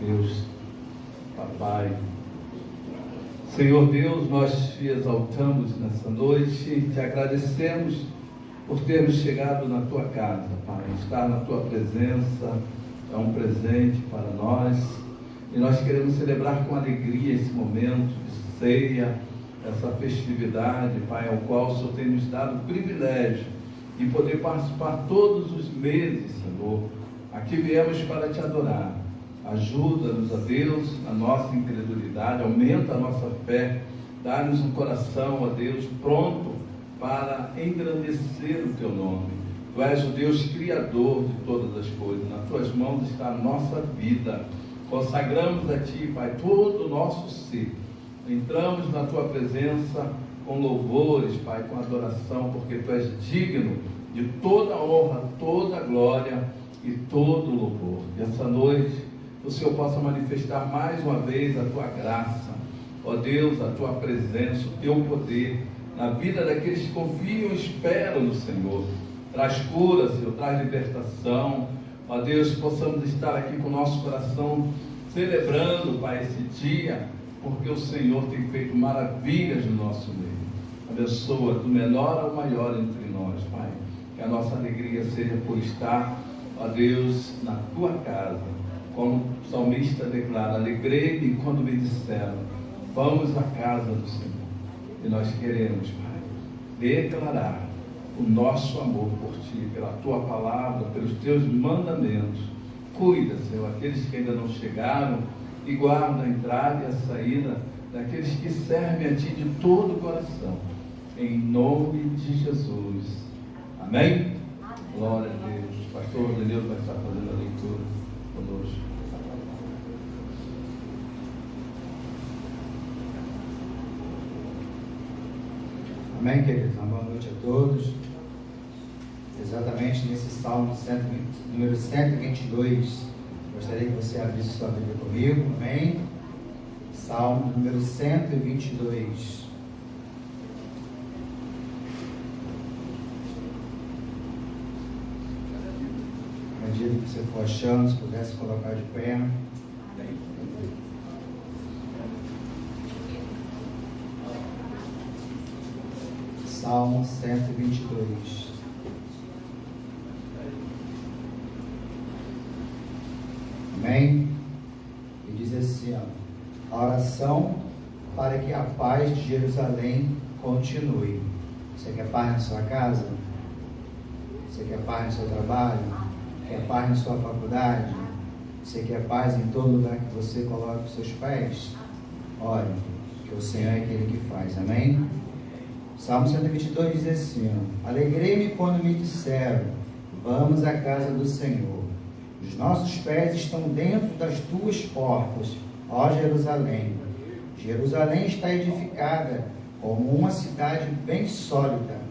Deus, Papai. Senhor Deus, nós te exaltamos nessa noite, te agradecemos por termos chegado na tua casa, Pai. Estar na tua presença é um presente para nós e nós queremos celebrar com alegria esse momento de ceia, essa festividade, Pai, ao qual o Senhor tem nos dado o privilégio de poder participar todos os meses, Senhor. Aqui viemos para te adorar. Ajuda-nos, a Deus, na nossa incredulidade, aumenta a nossa fé, dá-nos um coração, ó Deus, pronto para engrandecer o teu nome. Tu és o Deus criador de todas as coisas, nas tuas mãos está a nossa vida. Consagramos a ti, Pai, todo o nosso ser. Entramos na tua presença com louvores, Pai, com adoração, porque tu és digno de toda honra, toda glória e todo louvor. E essa noite o Senhor possa manifestar mais uma vez a tua graça, ó Deus, a tua presença, o teu poder na vida daqueles que confiam e esperam no Senhor. Traz cura, Senhor, traz libertação, ó Deus, que possamos estar aqui com o nosso coração celebrando, Pai, esse dia, porque o Senhor tem feito maravilhas no nosso meio. Abençoa do menor ao maior entre nós, Pai, que a nossa alegria seja por estar, ó Deus, na tua casa. Como o salmista declara, alegrei-me quando me disseram, vamos à casa do Senhor. E nós queremos, Pai, declarar o nosso amor por Ti, pela Tua palavra, pelos Teus mandamentos. Cuida, Senhor, aqueles que ainda não chegaram e guarda a entrada e a saída daqueles que servem a Ti de todo o coração. Em nome de Jesus. Amém? Glória a Deus. Pastor Deus vai estar fazendo a leitura conosco. Amém, queridos? Uma boa noite a todos. Exatamente nesse Salmo número 122, gostaria que você abrisse sua Bíblia comigo. Amém? Salmo número 122. À medida que você for achando, se pudesse colocar de pé. Salmo 122. Amém? E diz assim, ó, a oração para que a paz de Jerusalém continue. Você quer paz na sua casa? Você quer paz no seu trabalho? Quer paz na sua faculdade? Você quer paz em todo lugar que você coloque os seus pés? Ore, que o Senhor é aquele que faz. Amém? Salmo 122 diz assim, ó, alegrei-me quando me disseram, vamos à casa do Senhor. Os nossos pés estão dentro das tuas portas, ó Jerusalém. Jerusalém está edificada como uma cidade bem sólida,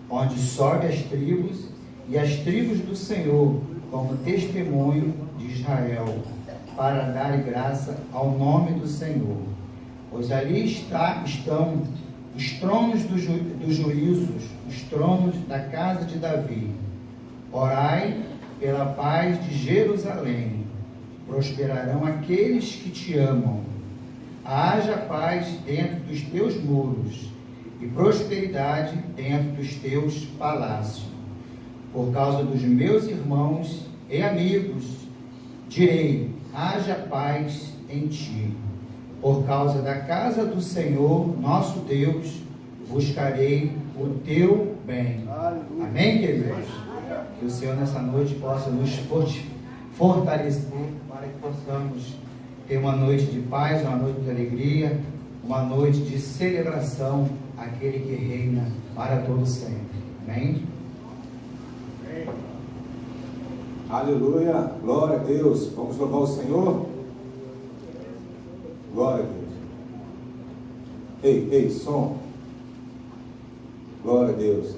onde sobe as tribos e as tribos do Senhor como testemunho de Israel, para dar graça ao nome do Senhor. Pois ali estão os tronos dos juízos, os tronos da casa de Davi. Orai pela paz de Jerusalém. Prosperarão aqueles que te amam. Haja paz dentro dos teus muros e prosperidade dentro dos teus palácios. Por causa dos meus irmãos e amigos, direi, haja paz em ti. Por causa da casa do Senhor, nosso Deus, buscarei o teu bem. Amém, queridos? Que o Senhor nessa noite possa nos fortalecer para que possamos ter uma noite de paz, uma noite de alegria, uma noite de celebração àquele que reina para todo sempre. Amém? Aleluia, glória a Deus. Vamos louvar o Senhor? Glória a Deus. Ei, som. Glória a Deus.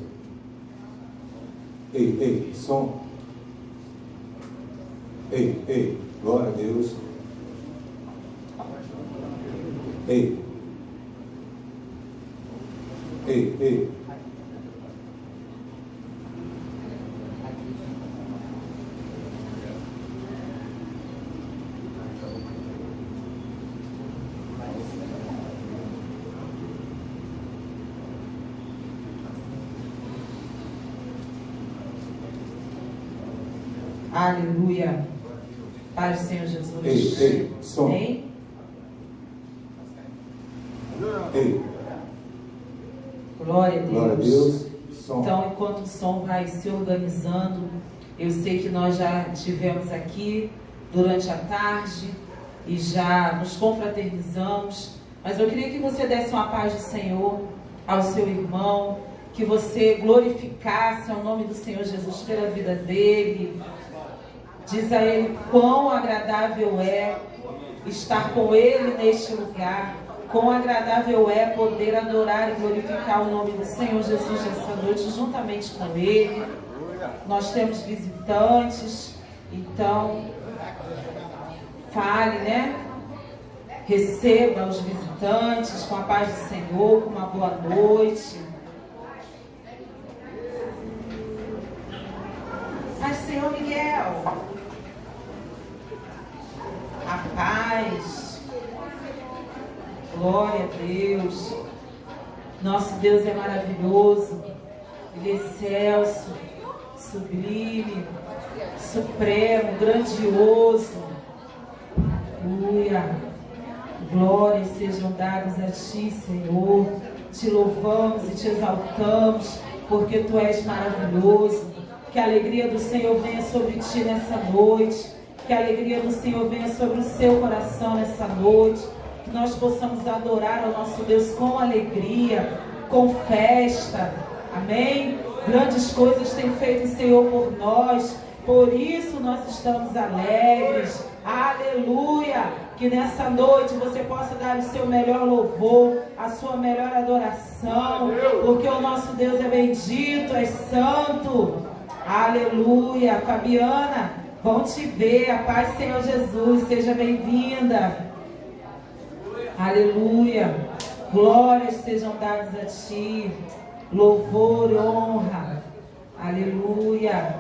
Ei, som. Ei, glória a Deus. Ei. Aleluia. Paz do Senhor Jesus. Ei, som. Amém? Ei, Glória a Deus. glória a Deus. Som. Então, enquanto o som vai se organizando, eu sei que nós já estivemos aqui durante a tarde e já nos confraternizamos, mas eu queria que você desse uma paz do Senhor ao seu irmão, que você glorificasse o nome do Senhor Jesus pela vida dele. Diz a ele quão agradável é estar com ele neste lugar, quão agradável é poder adorar e glorificar o nome do Senhor Jesus nessa noite juntamente com ele. Nós temos visitantes, então fale, né? Receba os visitantes com a paz do Senhor, com uma boa noite. Paz do Senhor, Miguel. A paz. Glória a Deus. Nosso Deus é maravilhoso. Ele é excelso, sublime, supremo, grandioso. Aleluia. Glórias sejam dadas a Ti, Senhor. Te louvamos e te exaltamos, porque Tu és maravilhoso. Que a alegria do Senhor venha sobre Ti nessa noite. Que a alegria do Senhor venha sobre o seu coração nessa noite. Que nós possamos adorar ao nosso Deus com alegria, com festa. Amém? Grandes coisas tem feito o Senhor por nós. Por isso nós estamos alegres. Aleluia! Que nessa noite você possa dar o seu melhor louvor, a sua melhor adoração, porque o nosso Deus é bendito, é santo. Aleluia! Fabiana, bom te ver. A paz do Senhor Jesus, seja bem-vinda. Aleluia! Glórias sejam dadas a Ti, louvor e honra. Aleluia!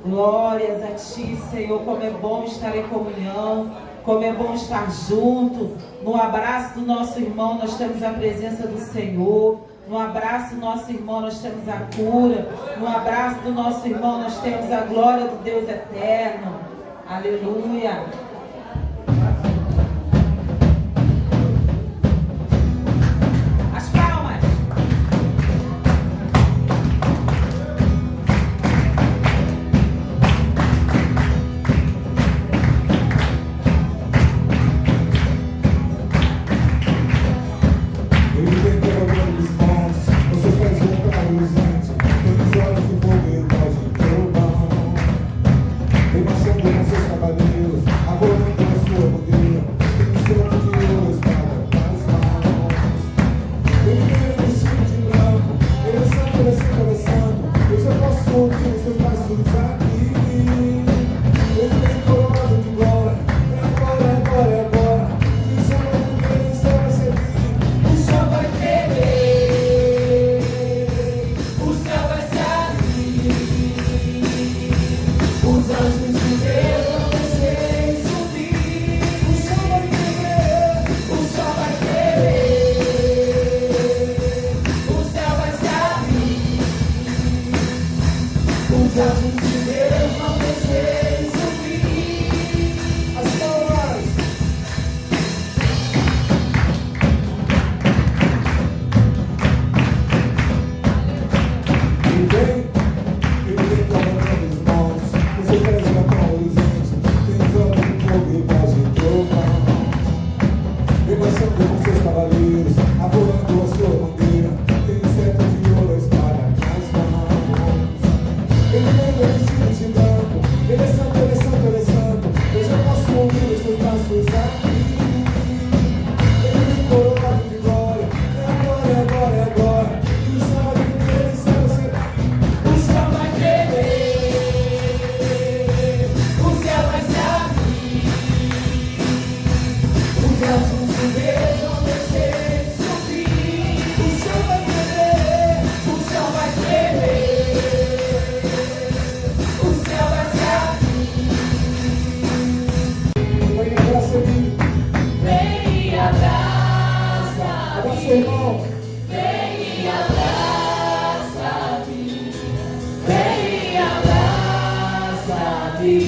Glórias a Ti, Senhor. Como é bom estar em comunhão, como é bom estar junto. No abraço do nosso irmão nós temos a presença do Senhor. No abraço do nosso irmão nós temos a cura. No abraço do nosso irmão nós temos a glória do Deus eterno. Aleluia. As palmas. Ele vem quebrando os pontos, você faz juntar os antes. Tem os olhos de fogo e voz de trovão. Vem marchando com seus cavaleiros, agorando a sua bandeira. Tem um centro de ouro, espada nas mãos. Ele vem vestido de branco, ele é santo, ele é santo, ele é santo. Eu já posso ouvir os seus passos aqui. Ele vem coroado de glória, é agora, é agora, é agora. Me chama de Deus, só vai servir. O chão vai tremer, o céu vai se abrir, os anjos de Deus vão descer e subir. O chão vai tremer, o céu vai se abrir, os anjos de Deus vão descer e subir. As palmas. Ele vem clamando os mãos, você faz uma com o luzente, tem os olhos de fogo e voz de trovão. Vem marchando com seus cavaleiros, abolando a sua bandeira, tem um cetro de ouro, a espada nas mãos. Ele vem vestido de branco, ele é santo, ele é santo, ele é santo. Eu já posso ouvir os seus passos aqui. Ele vem coroado de glória, é agora, é agora, é agora. E o chão vai tremer, o céu vai se abrir. O chão vai tremer, o céu vai se abrir. Os anjos de Deus vão descer e subir. O chão vai tremer, o chão vai tremer, o céu vai se abrir. Vem abraça ele, Vem e abraça, abraça o irmão. vem e abraça-me, vem e abraça-me.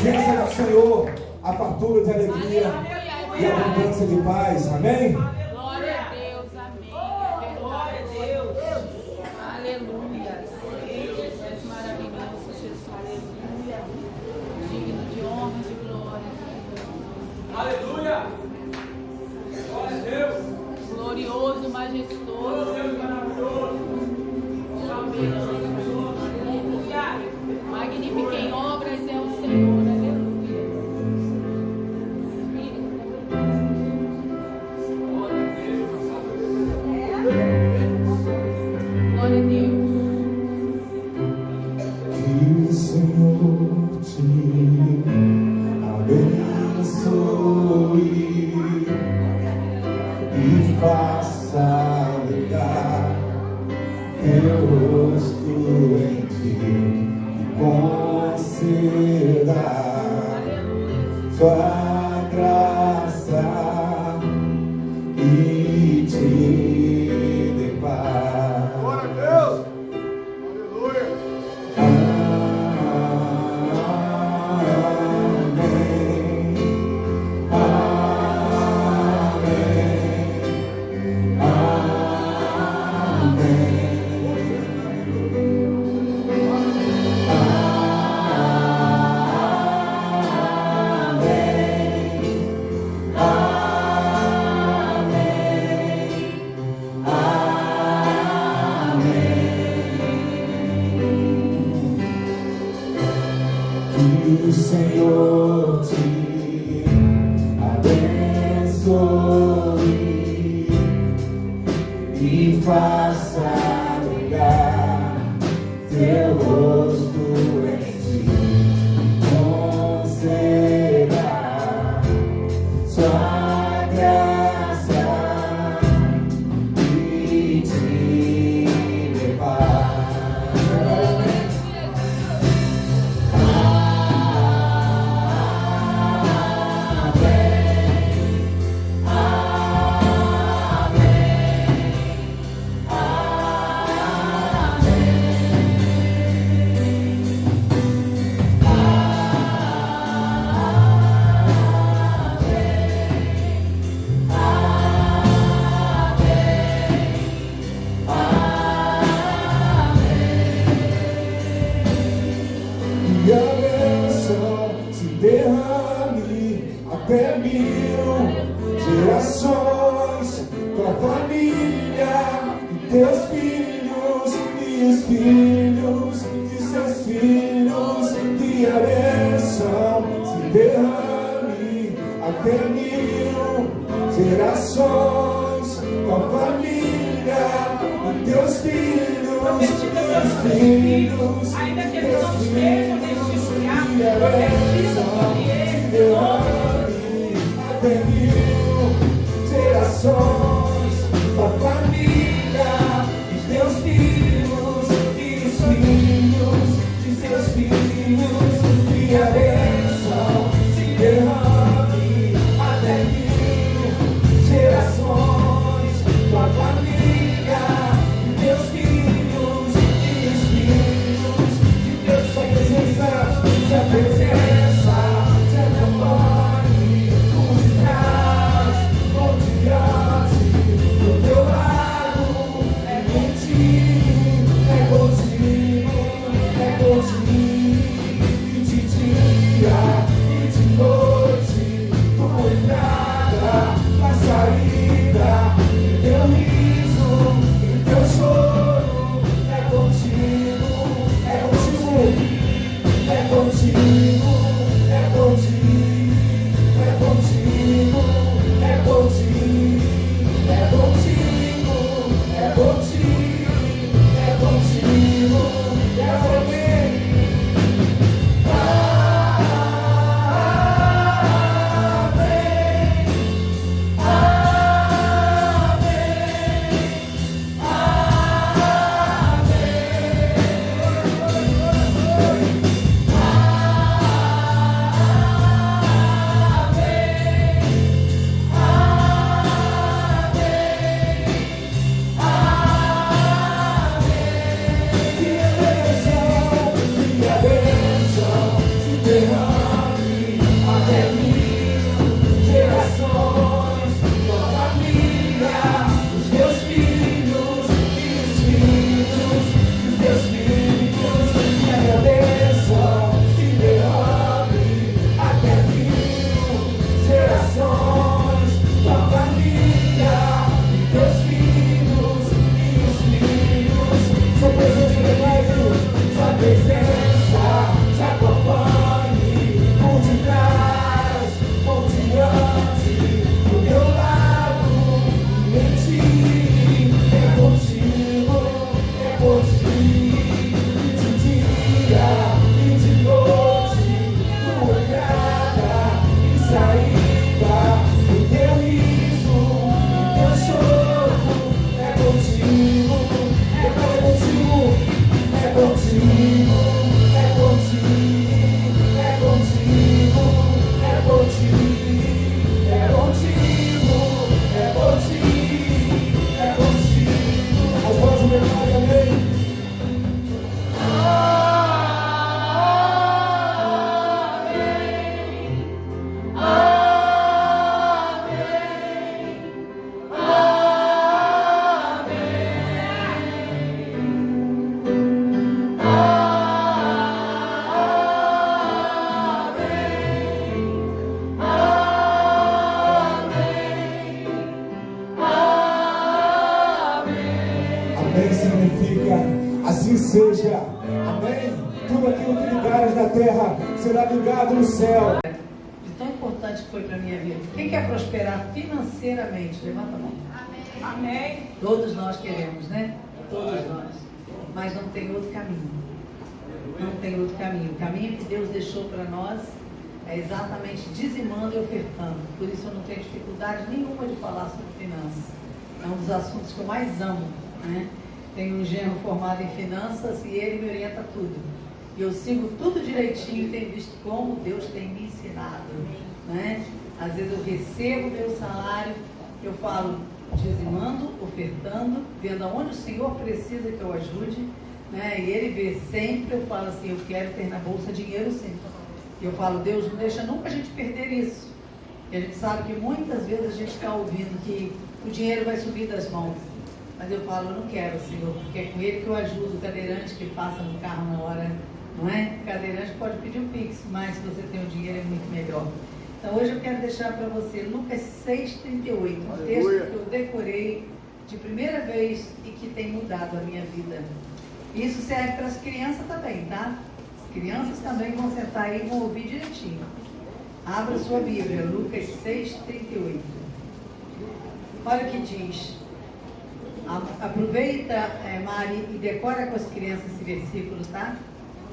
presença do Senhor, a fartura de alegria e a abundância de paz. Amém? Glória a Deus, amém. Glória a Deus. Aleluia. Jesus maravilhoso, Jesus. Aleluia. Digno de honra e de glória. Aleluia. Glória a Deus. Glorioso, majestoso. Deus maravilhoso. Aleluia. Magnífico em obras é o Senhor. Aleluia. Glória a Deus. Que o Senhor te abençoe e faça brilhar teu rosto em ti e conceda sua graça e te dê paz. Glória a Deus. Aleluia. Que o Senhor te abençoe e faça brilhar teu rosto em ti, conceda derrame até 1000 gerações, tua família e teus filhos e os filhos de seus filhos, que a bênção se derrame até 1000 gerações, tua família e teus filhos e os filhos, ainda que eles não estejam neste lugar, profetiza sobre eles, em nome até 1000 gerações, tua família e teus filhos e os filhos de seus filhos, que a bênção se derrame até 1000 gerações, tua família e teus filhos e os filhos de Deus. Sua presença, sua presença se acompanhe com os sinais, com diante do teu lado, é contigo, é contigo, é contigo, e de dia e de noite, tua entrada, tua saída, e teu riso, e teu choro, é contigo, é contigo. É contigo, é contigo, é contigo, é contigo, é contigo, é contigo, é contigo, é contigo. Amém significa assim seja. Amém. Tudo aquilo que ligares na terra será ligado no céu. De tão importante que foi para a minha vida. Quem quer prosperar financeiramente? Levanta a mão. Amém. Todos nós queremos, né? Todos nós. Mas não tem outro caminho. Não tem outro caminho. O caminho que Deus deixou para nós é exatamente dizimando e ofertando. Por isso eu não tenho dificuldade nenhuma de falar sobre finanças. É um dos assuntos que eu mais amo, né? Tenho um genro formado em finanças e ele me orienta tudo. E eu sigo tudo direitinho e tenho visto como Deus tem me ensinado, né? Às vezes eu recebo o meu salário, eu falo dizimando, ofertando, vendo aonde o Senhor precisa que eu ajude, né? E ele vê sempre, eu falo assim, eu quero ter na bolsa dinheiro sim. E eu falo, Deus, não deixa nunca a gente perder isso. E a gente sabe que muitas vezes a gente está ouvindo que o dinheiro vai subir das mãos. Mas eu falo, eu não quero, Senhor, porque é com ele que eu ajudo o cadeirante que passa no carro na hora não é? Cadeirante pode pedir um Pix, mas se você tem o dinheiro é muito melhor. Então hoje eu quero deixar para você Lucas 6,38, um texto que eu decorei de primeira vez e que tem mudado a minha vida. Isso serve para as crianças também, tá? As crianças também vão sentar aí e vão ouvir direitinho. Abra sua Bíblia, Lucas 6,38. Olha o que diz. Aproveita, Mari, e decora com as crianças esse versículo, tá?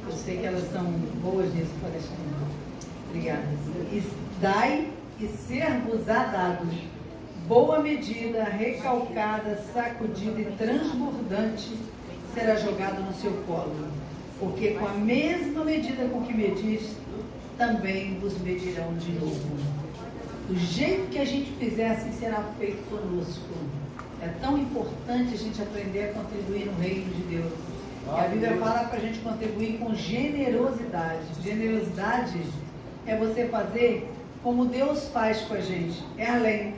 Eu sei que elas são boas nisso, pode deixar. Obrigada. E dai e ser-vos-á dado boa medida, recalcada, sacudida e transbordante será jogado no seu colo. Porque com a mesma medida com que medis, também vos medirão de novo. Do jeito que a gente fizer, assim será feito conosco. É tão importante a gente aprender a contribuir no reino de Deus. E a Bíblia fala para a gente contribuir com generosidade. Generosidade é você fazer como Deus faz com a gente. É além.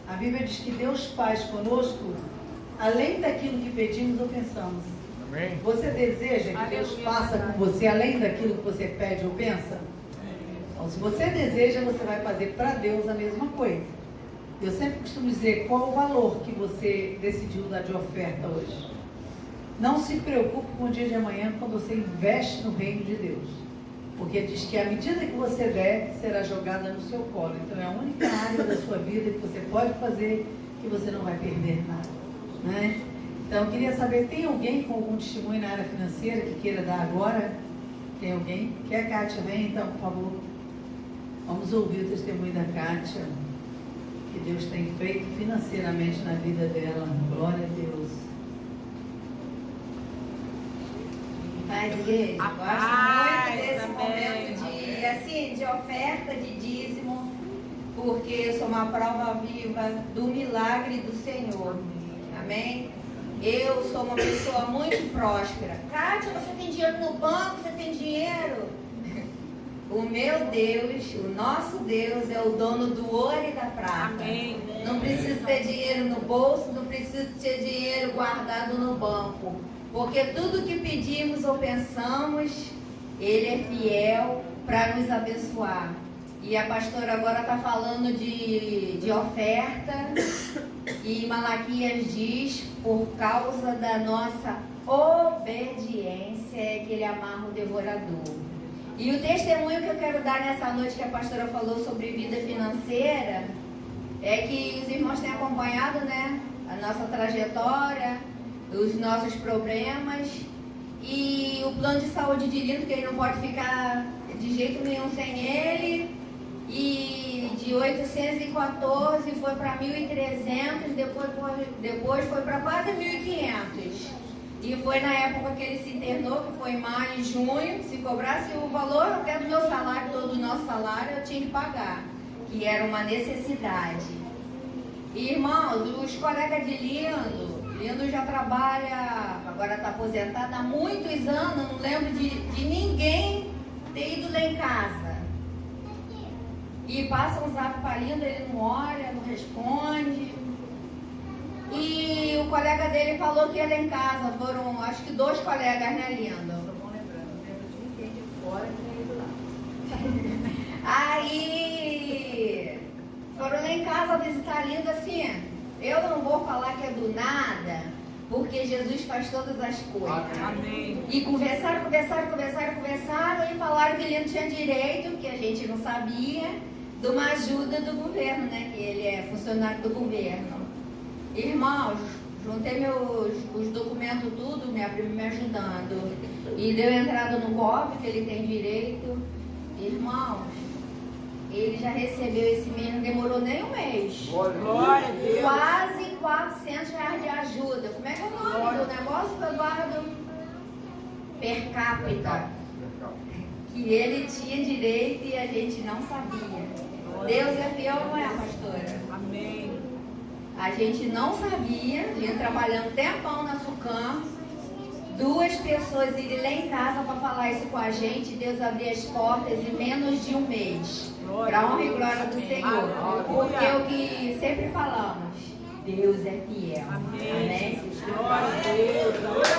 A Bíblia diz que Deus faz conosco além daquilo que pedimos ou pensamos. Amém. Você deseja que Deus faça com você além daquilo que você pede ou pensa? Então, se você deseja, você vai fazer para Deus a mesma coisa. Eu sempre costumo dizer qual o valor que você decidiu dar de oferta hoje. Não se preocupe com o dia de amanhã quando você investe no reino de Deus. Porque diz que a medida que você der, será jogada no seu colo. Então é a única área da sua vida que você pode fazer que você não vai perder nada. Né? Então eu queria saber, tem alguém com algum testemunho na área financeira que queira dar agora? Tem alguém? Quer a Kátia? Vem então, por favor. Vamos ouvir o testemunho da Kátia. Que Deus tem feito financeiramente na vida dela. Glória a Deus. Paz, igreja. Gosto muito desse momento de oferta, de dízimo, porque eu sou uma prova viva do milagre do Senhor. Amém? Eu sou uma pessoa muito próspera. Kátia, você tem dinheiro no banco? Você tem dinheiro? O meu Deus, o nosso Deus é o dono do ouro e da prata. Amém. Não preciso ter dinheiro no bolso, não preciso ter dinheiro guardado no banco. Porque tudo que pedimos ou pensamos, Ele é fiel para nos abençoar. E a pastora agora está falando de oferta. E Malaquias diz, por causa da nossa obediência, é que Ele amarra o devorador. E o testemunho que eu quero dar nessa noite que a pastora falou sobre vida financeira é que os irmãos têm acompanhado, né, a nossa trajetória, os nossos problemas e o plano de saúde de Lino, que ele não pode ficar de jeito nenhum sem ele, e de 814 foi para 1.300, depois foi para quase 1.500. E foi na época que ele se internou, que foi em maio e junho. Se cobrasse o valor até do meu salário, todo o nosso salário, eu tinha que pagar, que era uma necessidade. E, irmãos, os colegas de Lindo já trabalha, agora está aposentado há muitos anos, não lembro de ninguém ter ido lá em casa. E passa um zap para Lindo, ele não olha, não responde. E o colega dele falou que ia lá em casa, foram acho que 2 colegas, né, Lindo? Não lembro de ninguém de fora que ia ido lá. Aí foram lá em casa visitar Lindo assim. Eu não vou falar que é do nada, porque Jesus faz todas as coisas. Amém. E conversaram e falaram que Lindo tinha direito, que a gente não sabia, de uma ajuda do governo, né? Que ele é funcionário do governo. Irmãos, juntei os documentos tudo, minha prima me ajudando. E deu entrada no GOV, que ele tem direito. Irmãos, ele já recebeu esse mês, não demorou nem um mês. Glória a Deus. Quase R$400 de ajuda. Como é que é o nome do negócio, Eduardo? Per capita. Que ele tinha direito e a gente não sabia. Deus é fiel, não é, pastora? Amém. A gente não sabia, vinha trabalhando tempão na SUCAM, 2 pessoas irem lá em casa para falar isso com a gente, Deus abrir as portas em menos de um mês, para honra e glória do Senhor. Porque é o que sempre falamos, Deus é fiel. Amém? Glória a Deus. Glória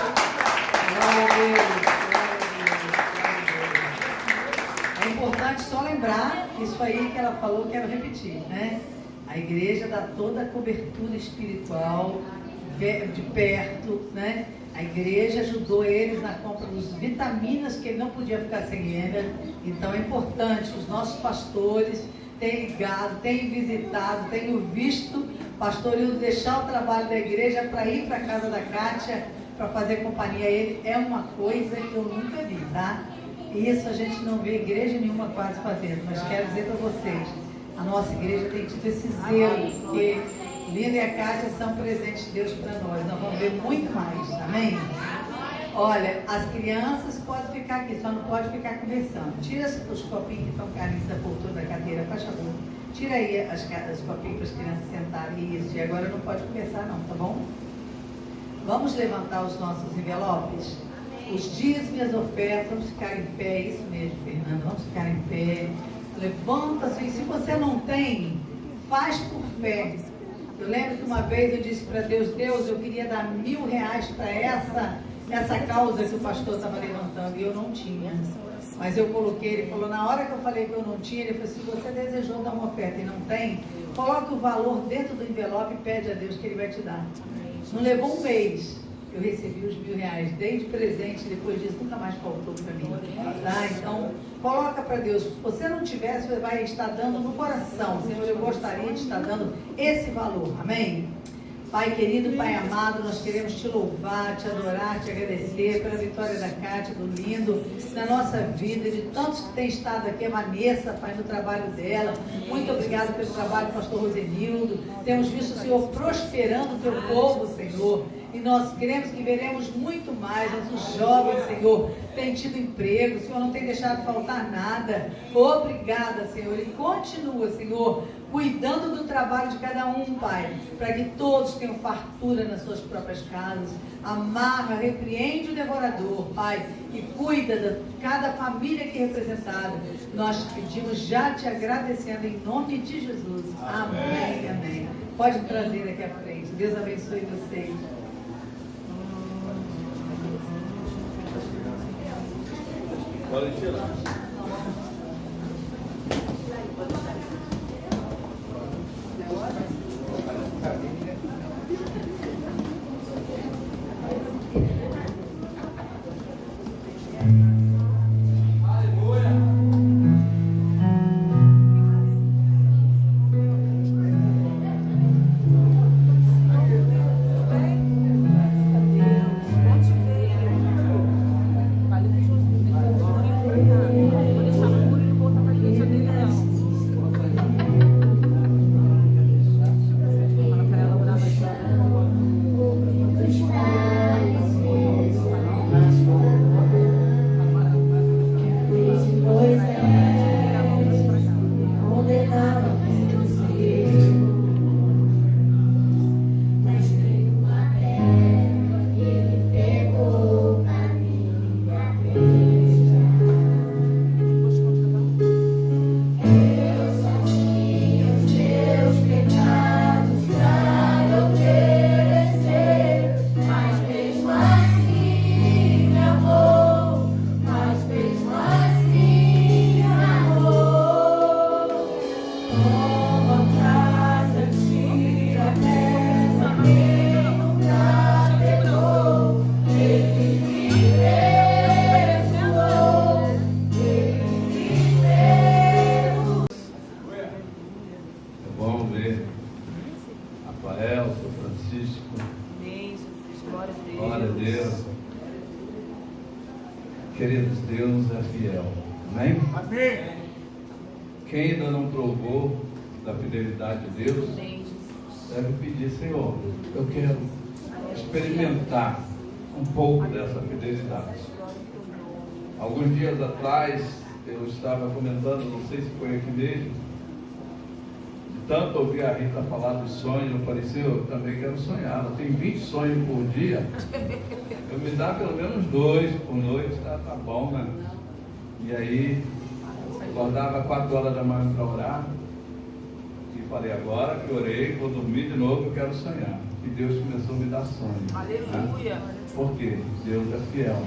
a Deus. importante só lembrar isso aí que ela falou, quero repetir, né? A igreja dá toda a cobertura espiritual de perto, né? A igreja ajudou eles na compra dos vitaminas que ele não podia ficar sem ela. Então é importante, os nossos pastores têm ligado, têm visitado, têm visto pastor Hildo deixar o trabalho da igreja para ir para a casa da Kátia, para fazer companhia a ele. É uma coisa que eu nunca vi, tá? Isso a gente não vê igreja nenhuma quase fazendo, mas quero dizer para vocês, a nossa igreja tem tido esse zelo, porque Linda e a Kátia são presentes de Deus para nós. Nós vamos ver muito mais, amém? Olha, as crianças podem ficar aqui, só não pode ficar conversando. Tira os copinhos que estão caindo da poltrona da cadeira, faz favor. Tira aí os copinhos para as crianças sentarem. Isso, e agora não pode conversar não, tá bom? Vamos levantar os nossos envelopes? Os dízimos e as ofertas, vamos ficar em pé, isso mesmo, Fernando, vamos ficar em pé. Levanta-se, e se você não tem, faz por fé. Eu lembro que uma vez eu disse para Deus, Deus, eu queria dar R$1.000 para essa causa que o pastor estava levantando, e eu não tinha. Mas eu coloquei, ele falou, na hora que eu falei que eu não tinha, ele falou, se você desejou dar uma oferta e não tem, coloque o valor dentro do envelope e pede a Deus que ele vai te dar. Não levou um mês, eu recebi os R$1.000, dei de presente, depois disso nunca mais faltou para mim. Tá? Então, coloca para Deus. Se você não tiver, você vai estar dando no coração. Senhor, eu gostaria de estar dando esse valor. Amém? Pai querido, Pai amado, nós queremos te louvar, te adorar, te agradecer pela vitória da Kátia, do Lindo, na nossa vida, de tantos que têm estado aqui, a Vanessa, Pai, no trabalho dela. Muito obrigado pelo trabalho do pastor Rosenildo. Temos visto o Senhor prosperando o teu povo, Senhor. E nós queremos que veremos muito mais. Nossos jovens, Senhor, têm tido emprego. O Senhor não tem deixado faltar nada. Obrigada, Senhor. E continua, Senhor, cuidando do trabalho de cada um, Pai, para que todos tenham fartura nas suas próprias casas. Amarra, repreende o devorador, Pai, e cuida de cada família aqui representada. Nós te pedimos, já te agradecendo em nome de Jesus. Amém, amém. Pode trazer aqui à frente. Deus abençoe vocês. Pode tirar. Queridos, Deus é fiel. Amém? Amém. Quem ainda não provou da fidelidade de Deus, deve pedir, Senhor, eu quero experimentar um pouco dessa fidelidade. Alguns dias atrás, eu estava comentando, não sei se foi aqui mesmo, de tanto ouvir a Rita falar dos sonhos, eu falei assim, eu também quero sonhar. Ela tem 20 sonhos por dia. Eu me dá pelo menos 2 por noite, tá bom, né? E aí, acordava 4 horas da manhã para orar. E falei, agora que orei, vou dormir de novo, eu quero sonhar. E Deus começou a me dar sonhos. Aleluia. Né? Por quê? Deus é fiel.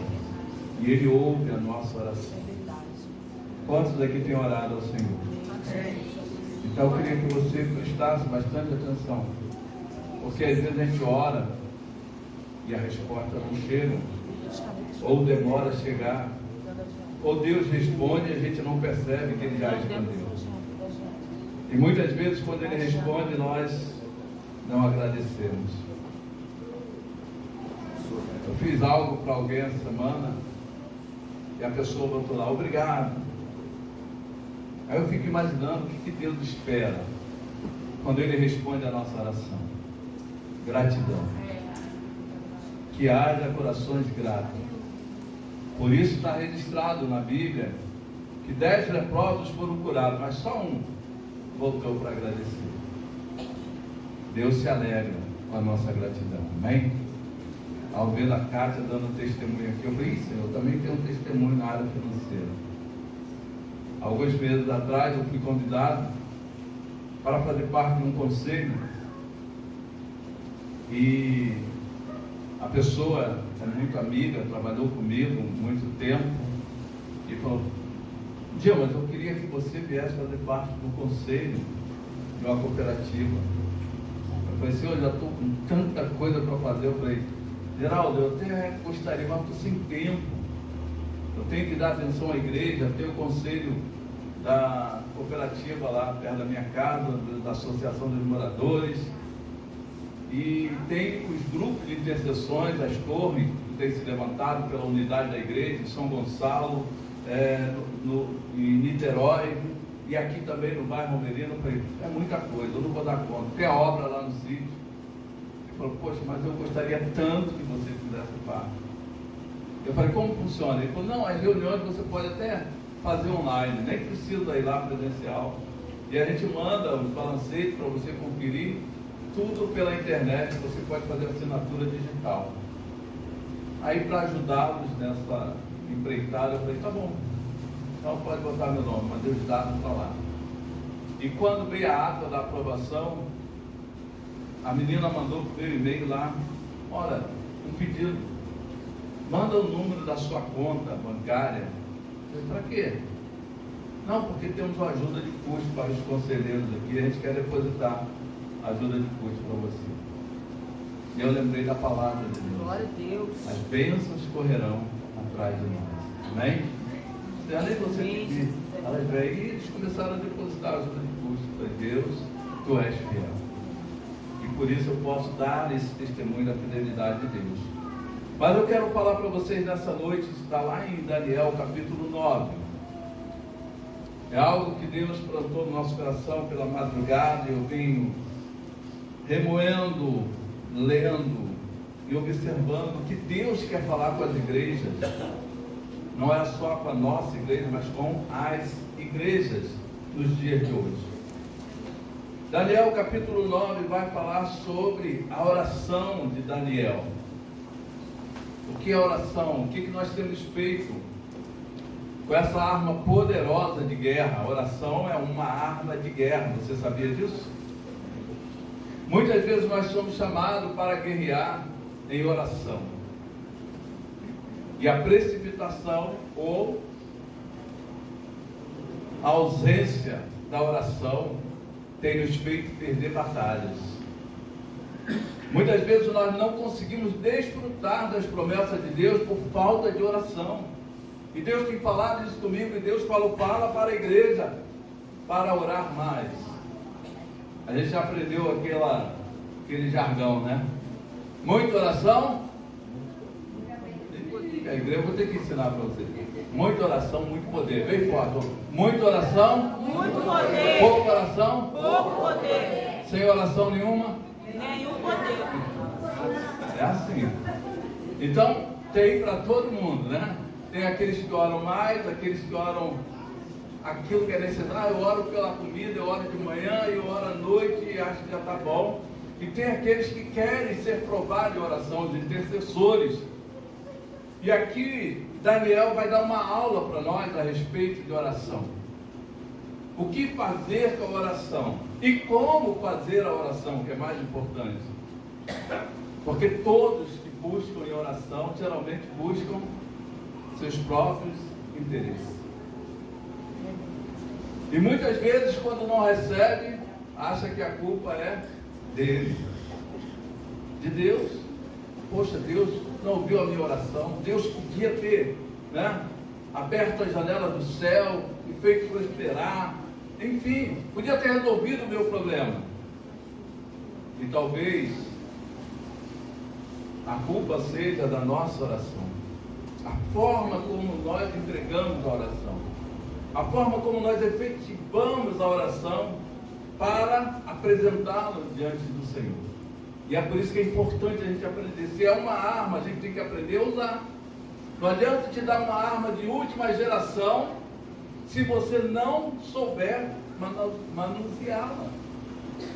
E Ele ouve a nossa oração. Quantos aqui têm orado ao Senhor? Então eu queria que você prestasse bastante atenção, porque às vezes a gente ora e a resposta não chega, ou demora a chegar, ou Deus responde e a gente não percebe que Ele já respondeu. E muitas vezes quando Ele responde, nós não agradecemos. Eu fiz algo para alguém essa semana e a pessoa botou lá, obrigado. Aí eu fico imaginando o que Deus espera quando Ele responde a nossa oração. Gratidão. Que haja corações gratos. Por isso está registrado na Bíblia que 10 leprosos foram curados, mas só um voltou para agradecer. Deus se alegra com a nossa gratidão. Amém? Ao ver a Cátia dando testemunho aqui, eu falei, Senhor, eu também tenho um testemunho na área financeira. Alguns meses atrás eu fui convidado para fazer parte de um conselho e a pessoa é muito amiga, trabalhou comigo muito tempo e falou, Gil, mas eu queria que você viesse fazer parte do conselho de uma cooperativa. Eu falei, Senhor, eu já estou com tanta coisa para fazer. Eu falei, Geraldo, eu até gostaria, mas estou sem tempo. Eu tenho que dar atenção à igreja, tenho o conselho da cooperativa lá perto da minha casa, da Associação dos Moradores, e tem os grupos de intercessões, as torres que têm se levantado pela unidade da igreja em São Gonçalo, em Niterói, e aqui também no bairro Almerino. Eu falei, é muita coisa, eu não vou dar conta. Tem a obra lá no sítio. Ele falou, poxa, mas eu gostaria tanto que você fizesse parte. Eu falei, como funciona? Ele falou, não, as reuniões você pode até fazer online, nem precisa ir lá presencial. E a gente manda os balancetes para você conferir tudo pela internet, você pode fazer assinatura digital. Aí para ajudá-los nessa empreitada, eu falei, tá bom, então pode botar meu nome, mandei os dados para lá. E quando veio a ata da aprovação, a menina mandou para o meu e-mail lá, olha, um pedido, manda o número da sua conta bancária. Para quê? Não, porque temos uma ajuda de custo para os conselheiros aqui, a gente quer depositar ajuda de custo para você. E eu lembrei da palavra de Deus. Glória a Deus. As bênçãos correrão atrás de nós. Amém? E além de você pedir, elas vêm e eles começaram a depositar ajuda de custo. Eu falei, Deus, Tu és fiel. E por isso eu posso dar esse testemunho da fidelidade de Deus. Mas eu quero falar para vocês nessa noite, está lá em Daniel capítulo 9. É algo que Deus plantou no nosso coração pela madrugada, e eu venho remoendo, lendo e observando que Deus quer falar com as igrejas. Não é só com a nossa igreja, mas com as igrejas nos dias de hoje. Daniel capítulo 9 vai falar sobre a oração de Daniel. O que é oração? O que nós temos feito com essa arma poderosa de guerra? A oração é uma arma de guerra, você sabia disso? Muitas vezes nós somos chamados para guerrear em oração. E a precipitação ou a ausência da oração tem nos feito perder batalhas. Muitas vezes nós não conseguimos desfrutar das promessas de Deus por falta de oração. E Deus tem falado isso comigo, e Deus falou, fala para a igreja, para orar mais. A gente já aprendeu aquele jargão, né? Muita oração. A igreja eu vou ter que ensinar para você. Muita oração, muito poder. Bem forte. Muita oração, muito poder. Pouca oração, pouco poder. Sem oração nenhuma, nenhum poder. É assim. Então, tem para todo mundo, né? Tem aqueles que oram mais, aqueles que oram aquilo que é necessário. Eu oro pela comida, eu oro de manhã, eu oro à noite e acho que já está bom. E tem aqueles que querem ser provados em oração, os intercessores. E aqui Daniel vai dar uma aula para nós a respeito de oração. O que fazer com a oração? E como fazer a oração, que é mais importante. Porque todos que buscam em oração, geralmente buscam seus próprios interesses. E muitas vezes, quando não recebe, acha que a culpa é dele, de Deus. Poxa, Deus não ouviu a minha oração. Deus podia ter, aberto a janela do céu e feito prosperar. Enfim, podia ter resolvido o meu problema. E talvez a culpa seja da nossa oração, a forma como nós entregamos a oração, a forma como nós efetivamos a oração para apresentá-la diante do Senhor. E é por isso que é importante a gente aprender. Se é uma arma, a gente tem que aprender a usar. Não adianta te dar uma arma de última geração se você não souber manuseá-la,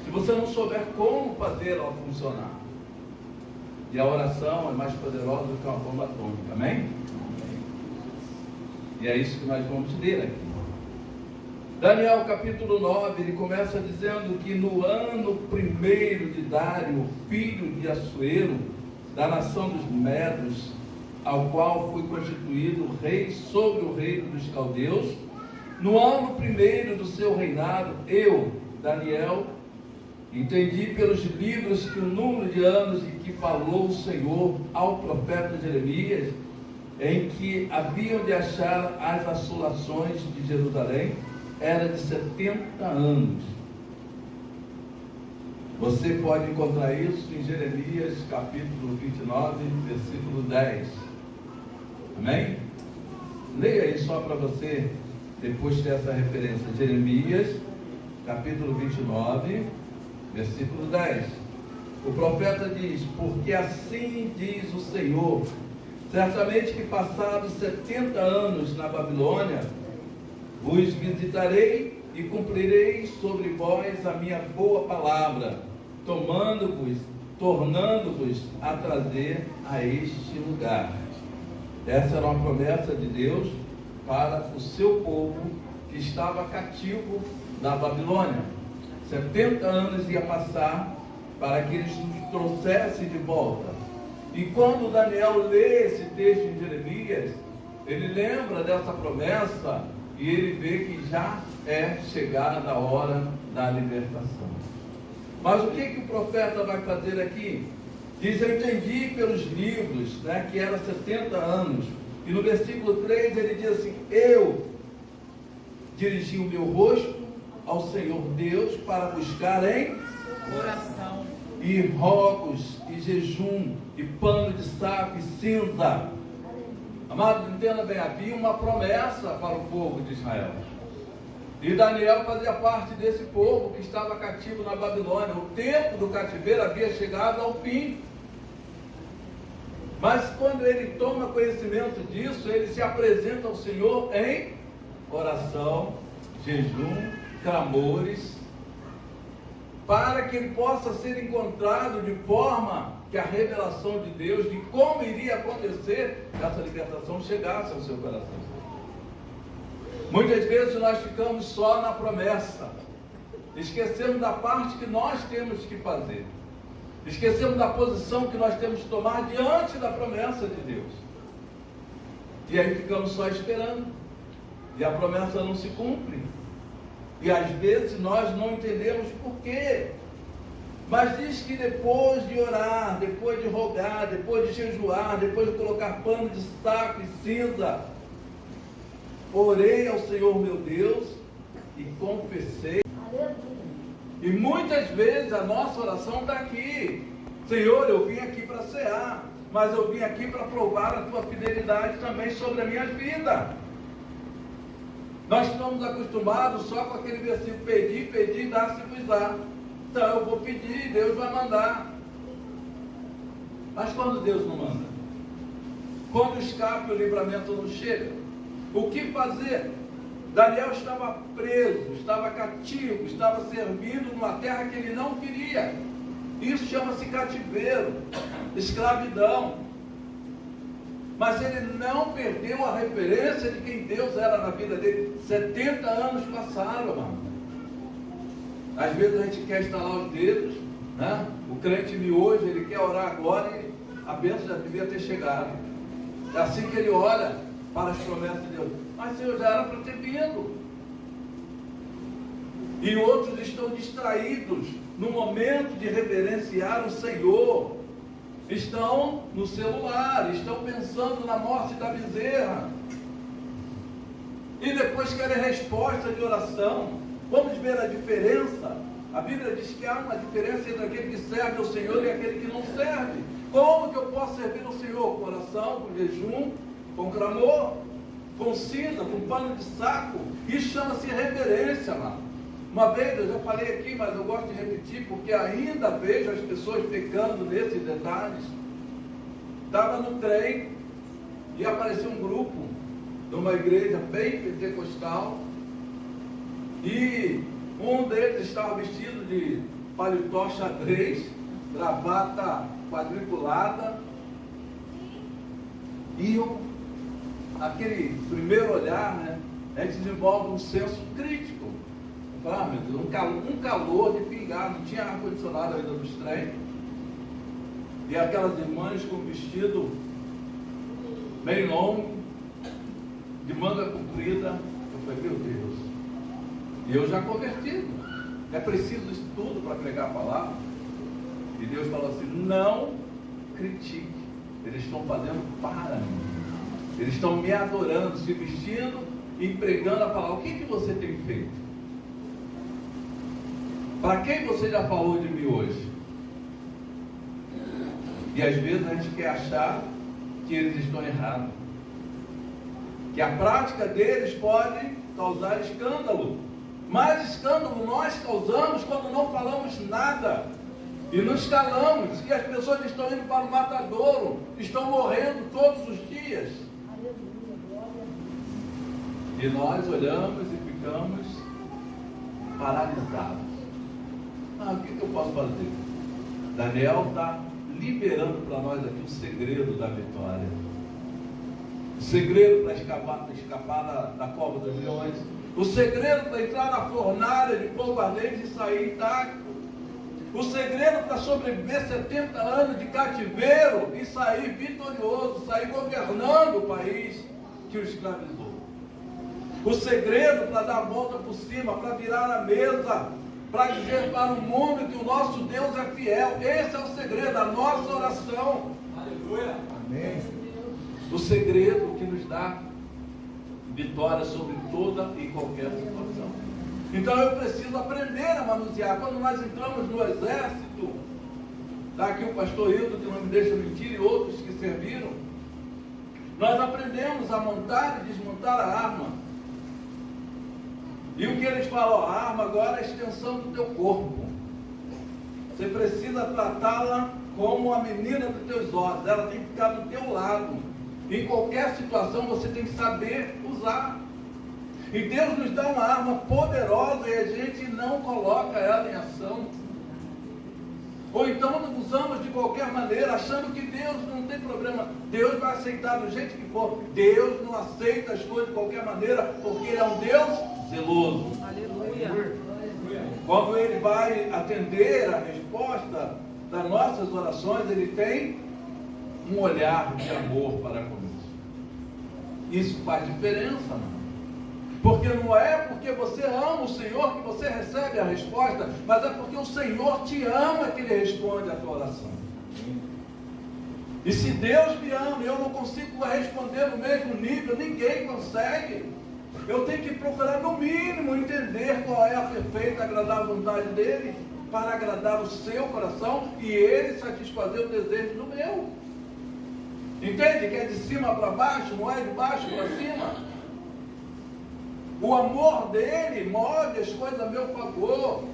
se você não souber como fazer ela funcionar. E a oração é mais poderosa do que uma bomba atômica, amém? E é isso que nós vamos ler aqui. Daniel capítulo 9, ele começa dizendo que no ano primeiro de Dário, filho de Assuero, da nação dos Medos, ao qual foi constituído rei sobre o reino dos caldeus, no ano primeiro do seu reinado, eu, Daniel, entendi pelos livros que o número de anos em que falou o Senhor ao profeta Jeremias, em que haviam de achar as assolações de Jerusalém, era de 70 anos. Você pode encontrar isso em Jeremias capítulo 29, versículo 10. Amém? Leia aí só para você depois ter essa referência. Jeremias capítulo 29, versículo 10. O profeta diz: porque assim diz o Senhor, certamente que passados 70 anos na Babilônia, vos visitarei e cumprirei sobre vós a minha boa palavra, tornando-vos a trazer a este lugar. Essa era uma promessa de Deus para o seu povo que estava cativo na Babilônia. 70 anos ia passar para que eles nos trouxessem de volta. E quando Daniel lê esse texto em Jeremias, ele lembra dessa promessa e ele vê que já é chegada a hora da libertação. Mas o que o profeta vai fazer aqui? Diz: eu entendi pelos livros, que era 70 anos. E no versículo 3 ele diz assim: eu dirigi o meu rosto ao Senhor Deus para buscar em oração e rogos e jejum e pano de saco e cinza. Amado, entenda bem, havia uma promessa para o povo de Israel. E Daniel fazia parte desse povo que estava cativo na Babilônia. O tempo do cativeiro havia chegado ao fim. Mas quando ele toma conhecimento disso, ele se apresenta ao Senhor em oração, jejum, clamores, para que ele possa ser encontrado de forma que a revelação de Deus de como iria acontecer essa libertação chegasse ao seu coração. Muitas vezes nós ficamos só na promessa, esquecemos da parte que nós temos que fazer, esquecemos da posição que nós temos que tomar diante da promessa de Deus, e aí ficamos só esperando, e a promessa não se cumpre, e às vezes nós não entendemos por quê. Mas diz que depois de orar, depois de rogar, depois de jejuar, depois de colocar pano de saco e cinza, orei ao Senhor meu Deus e confessei. E muitas vezes a nossa oração está aqui: Senhor, eu vim aqui para cear, mas eu vim aqui para provar a tua fidelidade também sobre a minha vida. Nós estamos acostumados só com aquele versículo: pedi, dá-se-vos-á. Então eu vou pedir, Deus vai mandar. Mas quando Deus não manda? Quando o escape e o livramento não chega? O que fazer? Daniel estava preso, estava cativo, estava servindo numa terra que ele não queria. Isso chama-se cativeiro, escravidão. Mas ele não perdeu a referência de quem Deus era na vida dele. 70 anos passaram, mano. Às vezes a gente quer estalar os dedos, O crente miojo, ele quer orar agora e a bênção já devia ter chegado. É assim que ele olha para as promessas de Deus. Mas Senhor, já era para ter vindo. E outros estão distraídos no momento de reverenciar o Senhor. Estão no celular, estão pensando na morte da bezerra. E depois querem resposta de oração. Vamos ver a diferença. A Bíblia diz que há uma diferença entre aquele que serve ao Senhor e aquele que não serve. Como que eu posso servir ao Senhor? Com oração, com jejum, com clamor, com cinza, com pano de saco. Isso chama-se reverência, amado. Uma vez, eu já falei aqui, mas eu gosto de repetir, porque ainda vejo as pessoas pecando nesses detalhes. Estava no trem e apareceu um grupo de uma igreja bem pentecostal, e um deles estava vestido de paletó xadrez, gravata quadriculada, e aquele primeiro olhar, né, a gente desenvolve um senso crítico. Eu falo, meu Deus, um calor de pingar, não tinha ar-condicionado ainda nos trens, e aquelas irmãs com vestido bem longo, de manga comprida. Eu falei, meu Deus, e eu já convertido, é preciso isso tudo para pregar a palavra? E Deus falou assim, não critique, eles estão fazendo para mim, eles estão me adorando, se vestindo e pregando a palavra. O que você tem feito? Para quem você já falou de mim hoje? E às vezes a gente quer achar que eles estão errados, que a prática deles pode causar escândalo. Mas escândalo nós causamos quando não falamos nada e nos calamos, e as pessoas estão indo para o matadouro, estão morrendo todos os dias. E nós olhamos e ficamos paralisados. O que eu posso fazer? Daniel está liberando para nós aqui o segredo da vitória. O segredo para escapar da cova dos leões. O segredo para entrar na fornalha de fogo ardente e sair intacto. O segredo para sobreviver 70 anos de cativeiro e sair vitorioso, sair governando o país que o escravizou. O segredo para dar a volta por cima, para virar a mesa, para dizer para o mundo que o nosso Deus é fiel. Esse é o segredo, a nossa oração. Aleluia. Amém. O segredo que nos dá vitória sobre toda e qualquer situação. Então eu preciso aprender a manusear. Quando nós entramos no exército, está aqui o pastor Hildo, que não me deixa mentir, e outros que serviram, nós aprendemos a montar e desmontar a arma. E o que eles falam? A arma agora é a extensão do teu corpo. Você precisa tratá-la como a menina dos teus olhos. Ela tem que ficar do teu lado. Em qualquer situação você tem que saber usar. E Deus nos dá uma arma poderosa e a gente não coloca ela em ação. Ou então nós usamos de qualquer maneira, achando que Deus não tem problema. Deus vai aceitar do jeito que for. Deus não aceita as coisas de qualquer maneira, porque Ele é um Deus zeloso. Aleluia. Quando Ele vai atender a resposta das nossas orações, Ele tem um olhar de amor para conosco. Isso faz diferença, não? Porque não é porque você ama o Senhor que você recebe a resposta, mas é porque o Senhor te ama que Ele responde a tua oração. E se Deus me ama e eu não consigo responder no mesmo nível, ninguém consegue. Eu tenho que procurar no mínimo entender qual é a perfeita e agradável vontade dEle, para agradar o seu coração e Ele satisfazer o desejo do meu. Entende? Que é de cima para baixo, não é de baixo para cima. O amor dele move as coisas a meu favor.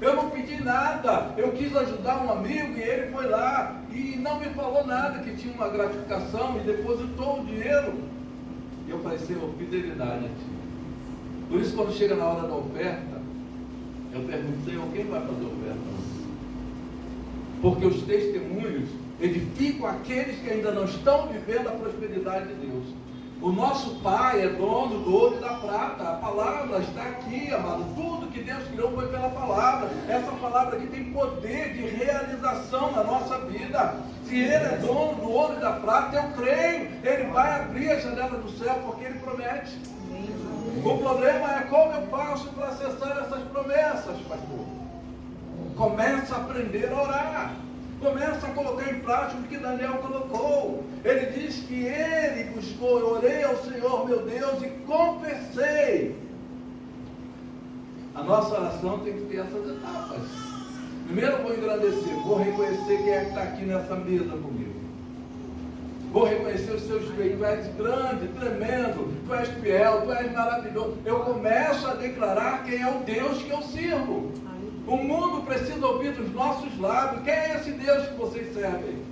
Eu não pedi nada, eu quis ajudar um amigo e ele foi lá e não me falou nada, que tinha uma gratificação e depositou o dinheiro. E eu falei, Senhor, fidelidade a ti. Por isso, quando chega na hora da oferta, eu pergunto, Senhor, quem vai fazer a oferta? Porque os testemunhos edificam aqueles que ainda não estão vivendo a prosperidade de Deus. O nosso Pai é dono do ouro e da prata. A palavra está aqui, amado. Tudo que Deus criou foi pela palavra. Essa palavra aqui tem poder de realização na nossa vida. Se Ele é dono do ouro e da prata, eu creio. Ele vai abrir a janela do céu, porque Ele promete. O problema é como eu faço para acessar essas promessas, pastor. Começa a aprender a orar. Começa a colocar em prática o que Daniel colocou. Ele diz que ele buscou, eu orei ao Senhor meu Deus e confessei. A nossa oração tem que ter essas etapas. Primeiro eu vou agradecer, vou reconhecer quem é que está aqui nessa mesa comigo. Vou reconhecer os seus feitos. Tu és grande, tremendo, tu és fiel, tu és maravilhoso. Eu começo a declarar quem é o Deus que eu sirvo. O mundo precisa ouvir dos nossos lábios. Quem é esse Deus que vocês servem?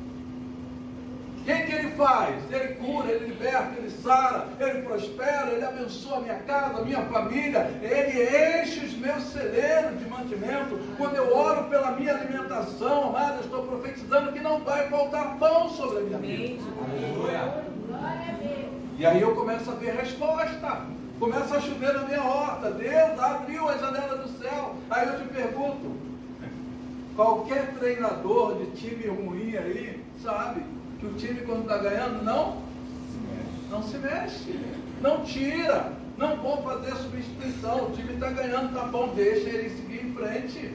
Quem que Ele faz? Ele cura, Ele liberta, Ele sara, Ele prospera, Ele abençoa a minha casa, a minha família. Ele enche os meus celeiros de mantimento. Quando eu oro pela minha alimentação, amado, eu estou profetizando que não vai faltar pão sobre a minha vida. E aí eu começo a ver resposta. Começa a chover na minha horta. Deus abriu as janelas do céu. Aí eu te pergunto, qualquer treinador de time ruim aí, sabe, que o time quando está ganhando não se mexe, não tira, não vou fazer substituição, o time está ganhando, tá bom, deixa ele seguir em frente.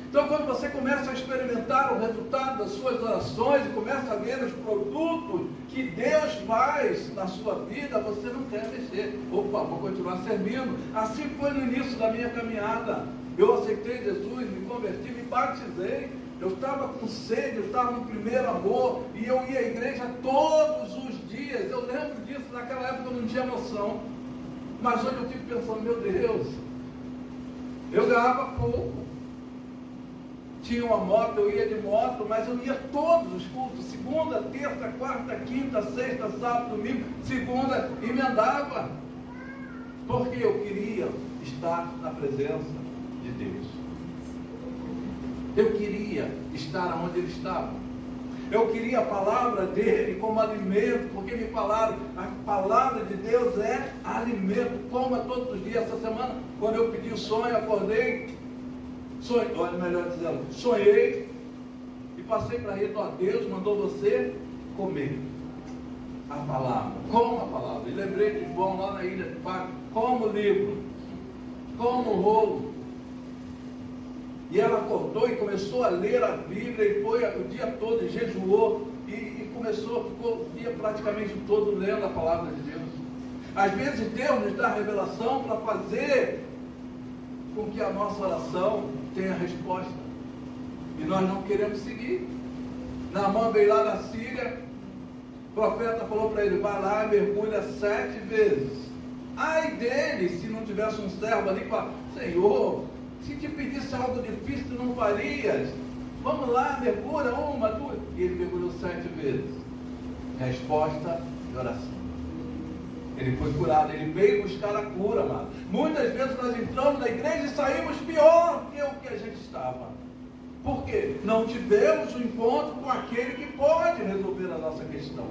Então quando você começa a experimentar o resultado das suas orações e começa a ver os produtos que Deus faz na sua vida, você não quer mexer. Opa, vou continuar servindo. Assim foi no início da minha caminhada. Eu aceitei Jesus, me converti, me batizei. Eu estava com sede, eu estava no primeiro amor, e eu ia à igreja todos os dias. Eu lembro disso, naquela época eu não tinha noção. Mas hoje eu fico pensando, meu Deus, eu ganhava pouco. Tinha uma moto, eu ia de moto, mas eu ia todos os cultos, segunda, terça, quarta, quinta, sexta, sábado, domingo, segunda, emendava. Porque eu queria estar na presença de Deus. Eu queria estar onde Ele estava. Eu queria a palavra dEle como alimento, porque me falaram, a palavra de Deus é alimento, coma todos os dias. Essa semana, quando eu pedi o sonho, acordei, sonhei e passei para ele, Deus mandou você comer a palavra, coma a palavra. E lembrei de João lá na ilha de Páscoa, como o livro, como o rolo. E ela acordou e começou a ler a Bíblia e foi o dia todo e jejuou e ficou o dia praticamente todo lendo a palavra de Deus. Às vezes Deus nos dá revelação para fazer com que a nossa oração tenha resposta. E nós não queremos seguir. Naamã veio lá da Síria, o profeta falou para ele, vai lá e mergulha 7 vezes. Ai dele, se não tivesse um servo ali, fala, Senhor, se te pedisse algo difícil, tu não farias. Vamos lá, mergulha, 1, 2. E ele mergulhou 7 vezes. Resposta de oração. Ele foi curado, ele veio buscar a cura, amado. Muitas vezes nós entramos na igreja e saímos pior que o que a gente estava. Por quê? Não tivemos um encontro com aquele que pode resolver a nossa questão.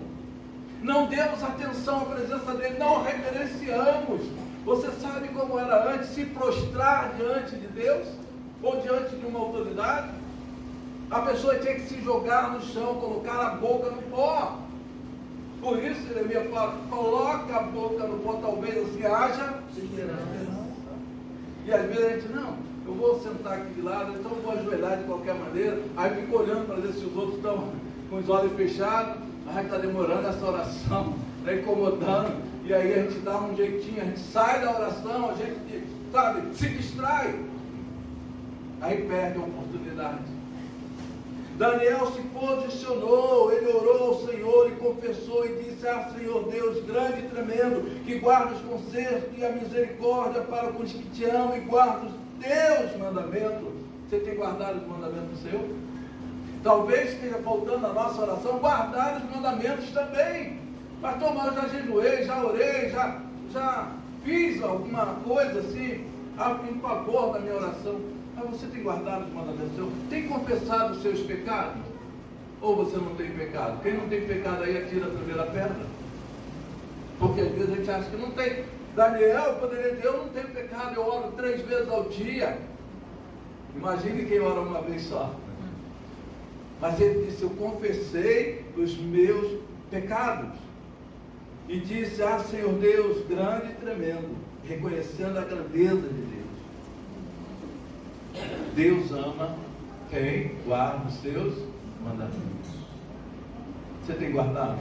Não demos atenção à presença dele, não reverenciamos. Você sabe como era antes, se prostrar diante de Deus? Ou diante de uma autoridade? A pessoa tinha que se jogar no chão, colocar a boca no pó. Por isso, Jeremias fala, coloca a boca no pó, talvez assim haja esperança. E às vezes a gente, não, eu vou sentar aqui de lado, então eu vou ajoelhar de qualquer maneira, aí fico olhando para ver se os outros estão com os olhos fechados, aí está demorando essa oração, está incomodando, e aí a gente dá um jeitinho, a gente sai da oração, a gente, sabe, se distrai, aí perde a oportunidade. Daniel se posicionou, ele orou ao Senhor e confessou e disse, Senhor Deus grande e tremendo, que guarda os consertos e a misericórdia para com os que te amam e guarda os teus mandamentos. Você tem guardado os mandamentos do Senhor? Talvez esteja faltando a nossa oração, guardar os mandamentos também. Pastor, mas eu já jejuei, já orei, já fiz alguma coisa assim, em favor da minha oração. Mas você tem guardado os mandamentos do Senhor? Tem confessado os seus pecados? Ou você não tem pecado? Quem não tem pecado aí atira a primeira pedra. Porque às vezes a gente acha que não tem. Daniel poderia dizer, eu não tenho pecado, eu oro 3 vezes ao dia. Imagine quem ora uma vez só. Mas ele disse, eu confessei os meus pecados. E disse, Senhor Deus grande e tremendo, reconhecendo a grandeza de Deus. Deus ama quem guarda os seus mandamentos. Você tem guardado?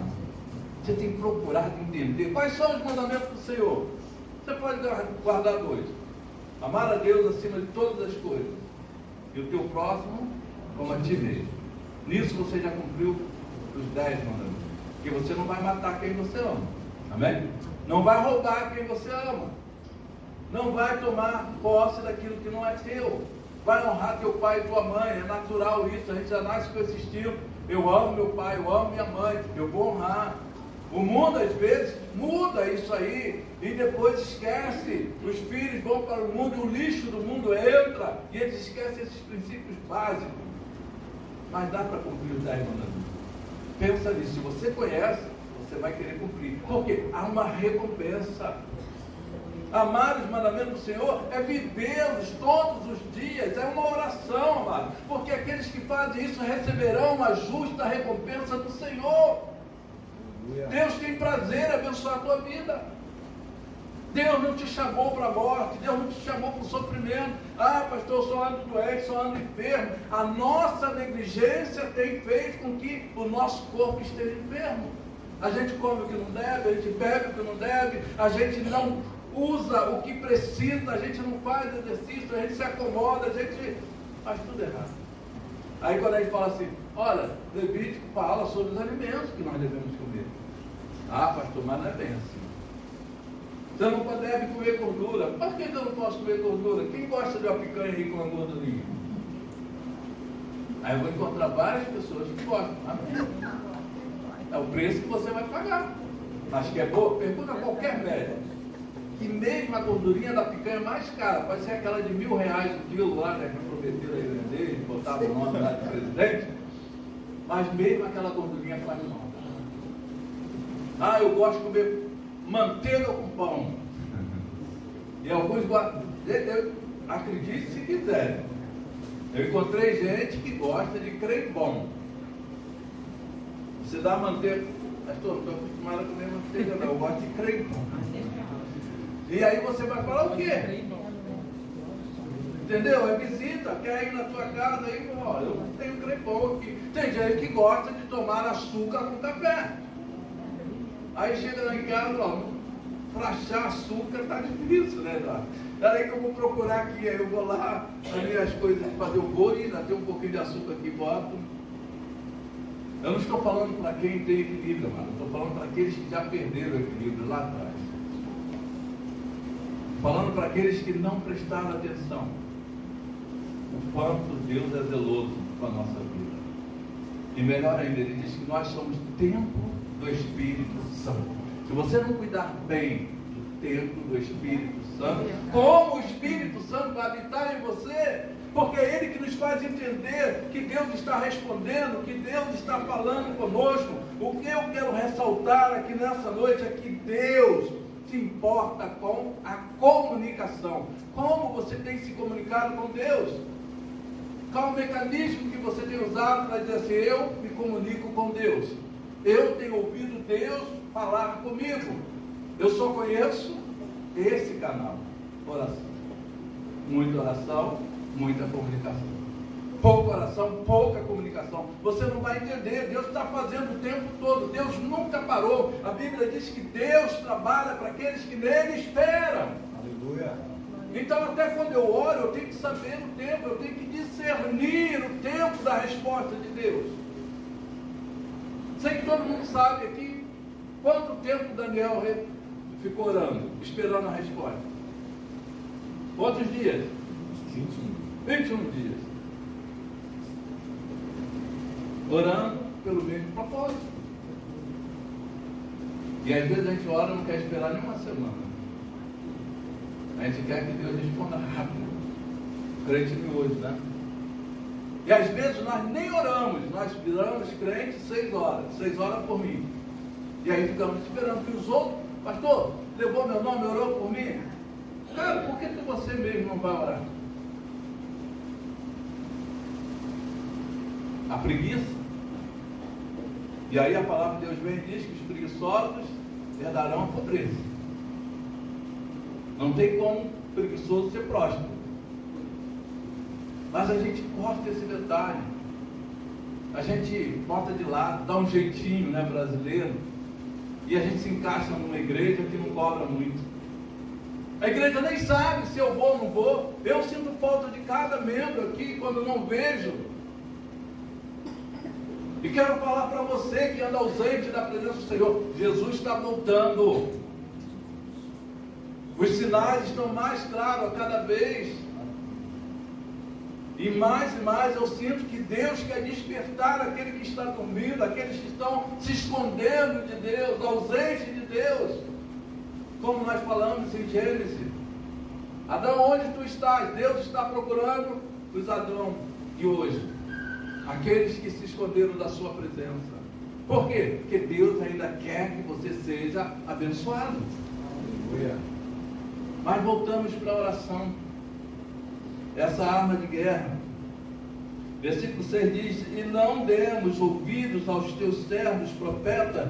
Você tem procurado entender quais são os mandamentos do Senhor. Você pode guardar 2. Amar a Deus acima de todas as coisas e o teu próximo como a ti mesmo. Nisso você já cumpriu os 10 mandamentos. Porque você não vai matar quem você ama. Amém? Não vai roubar quem você ama. Não vai tomar posse daquilo que não é teu. Vai honrar teu pai e tua mãe. É natural isso. A gente já nasce com esse instinto. Eu amo meu pai, eu amo minha mãe. Eu vou honrar. O mundo às vezes muda isso aí e depois esquece. Os filhos vão para o mundo e o lixo do mundo entra e eles esquecem esses princípios básicos. Mas dá para cumprir os 10 mandamentos. Pensa nisso. Se você conhece, você vai querer cumprir. Porque há uma recompensa. Amar os mandamentos do Senhor é vivê-los todos os dias. É uma oração, amado. Porque aqueles que fazem isso receberão uma justa recompensa do Senhor. Deus tem prazer em abençoar a tua vida. Deus não te chamou para a morte. Deus não te chamou para o sofrimento. Ah, pastor, eu só ando doente, só ando enfermo. A nossa negligência tem feito com que o nosso corpo esteja enfermo. A gente come o que não deve, a gente bebe o que não deve, a gente não usa o que precisa, a gente não faz exercício, a gente se acomoda, a gente faz tudo errado. Aí quando a gente fala assim, olha, Levítico fala sobre os alimentos que nós devemos comer. Ah, pastor, mas não é bem assim. Você não deve comer gordura. Por que eu não posso comer gordura? Quem gosta de uma picanha aí com uma gordurinha? Aí eu vou encontrar várias pessoas que gostam. Amém. É o preço que você vai pagar. Acho que é boa? Pergunta a qualquer médico. Que mesmo a gordurinha da picanha mais cara, pode ser aquela de R$1.000 o quilo lá, né, que prometeram aí vender, botaram o nome lá do presidente, mas mesmo aquela gordurinha faz mal. Ah, eu gosto de comer manteiga com pão. E alguns gostam, acredite se quiser. Eu encontrei gente que gosta de creme bom. Você dá manteiga, pastor, não estou acostumado a comer manteiga não, eu gosto de creme bom. E aí você vai falar o quê? Entendeu? É visita, quer ir na tua casa, aí, ó, eu tenho creme bom aqui. Tem gente que gosta de tomar açúcar com café. Aí chega lá em casa, ó, para achar açúcar tá difícil, né, Eduardo? Daí que eu vou procurar aqui, aí eu vou lá, as minhas coisas de fazer o bolo, ainda tem um pouquinho de açúcar aqui, boto. Eu não estou falando para quem tem equilíbrio, mano. Estou falando para aqueles que já perderam o equilíbrio lá atrás. Falando para aqueles que não prestaram atenção. O quanto Deus é zeloso com a nossa vida. E melhor ainda, ele diz que nós somos templo do Espírito Santo. Se você não cuidar bem do templo do Espírito Santo, como o Espírito Santo vai habitar em você? Porque é Ele que nos faz entender que Deus está respondendo, que Deus está falando conosco. O que eu quero ressaltar aqui nessa noite é que Deus se importa com a comunicação. Como você tem se comunicado com Deus? Qual o mecanismo que você tem usado para dizer assim, eu me comunico com Deus? Eu tenho ouvido Deus falar comigo. Eu só conheço esse canal. Oração. Muita oração, muita comunicação. Pouca oração, pouca comunicação. Você não vai entender. Deus está fazendo o tempo todo. Deus nunca parou. A Bíblia diz que Deus trabalha para aqueles que nele esperam. Aleluia. Então até quando eu oro, eu tenho que saber o tempo. Eu tenho que discernir o tempo da resposta de Deus. Sei que todo mundo sabe aqui quanto tempo Daniel ficou orando, esperando a resposta. Quantos dias? 21 dias. Orando pelo mesmo propósito. E às vezes a gente ora e não quer esperar nenhuma semana. A gente quer que Deus responda rápido. Crente de hoje, né? E às vezes nós nem oramos, nós viramos crentes 6 horas por mim. E aí ficamos esperando que os outros, pastor, levou meu nome, orou por mim. Cara, por que você mesmo não vai orar? A preguiça. E aí a palavra de Deus vem e diz que os preguiçosos herdarão a pobreza. Não tem como preguiçoso ser próspero. Mas a gente corta esse detalhe. A gente bota de lado, dá um jeitinho, né, brasileiro. E a gente se encaixa numa igreja que não cobra muito. A igreja nem sabe se eu vou ou não vou. Eu sinto falta de cada membro aqui quando não vejo. E quero falar para você que anda ausente da presença do Senhor. Jesus está voltando. Os sinais estão mais claros a cada vez. E mais eu sinto que Deus quer despertar aquele que está dormindo, aqueles que estão se escondendo de Deus, ausentes de Deus. Como nós falamos em Gênesis. Adão, onde tu estás? Deus está procurando os Adão de hoje. Aqueles que se esconderam da sua presença. Por quê? Porque Deus ainda quer que você seja abençoado. Mas voltamos para a oração. Essa arma de guerra. Versículo 6 diz: e não demos ouvidos aos teus servos profetas,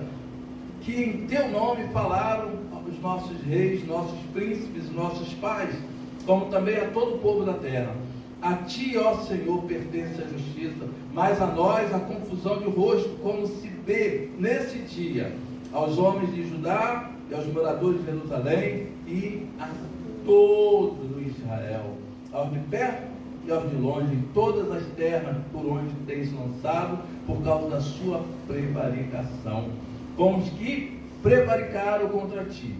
que em teu nome falaram aos nossos reis, nossos príncipes, nossos pais, como também a todo o povo da terra. A ti, ó Senhor, pertence a justiça, mas a nós a confusão de rosto, como se vê nesse dia aos homens de Judá e aos moradores de Jerusalém e a todo Israel, aos de perto e aos de longe, em todas as terras por onde tens lançado, por causa da sua prevaricação, como os que prevaricaram contra ti.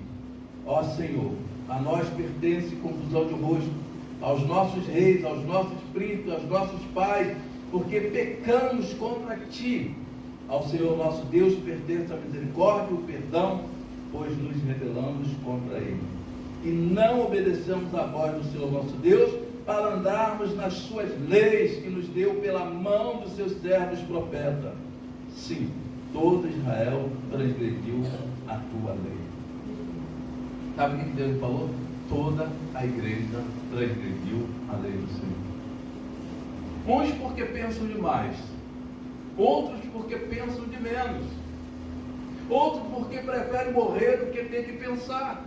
Ó Senhor, a nós pertence confusão de rosto, aos nossos reis, aos nossos príncipes, aos nossos pais, porque pecamos contra ti. Ao Senhor nosso Deus pertence a misericórdia e o perdão, pois nos rebelamos contra ele. E não obedecemos a voz do Senhor nosso Deus, para andarmos nas suas leis que nos deu pela mão dos seus servos profetas. Sim, todo Israel transgrediu a tua lei. Sabe o que Deus falou? Toda a igreja transgrediu a lei do Senhor. Uns porque pensam demais, outros porque pensam de menos, outros porque preferem morrer do que ter que pensar.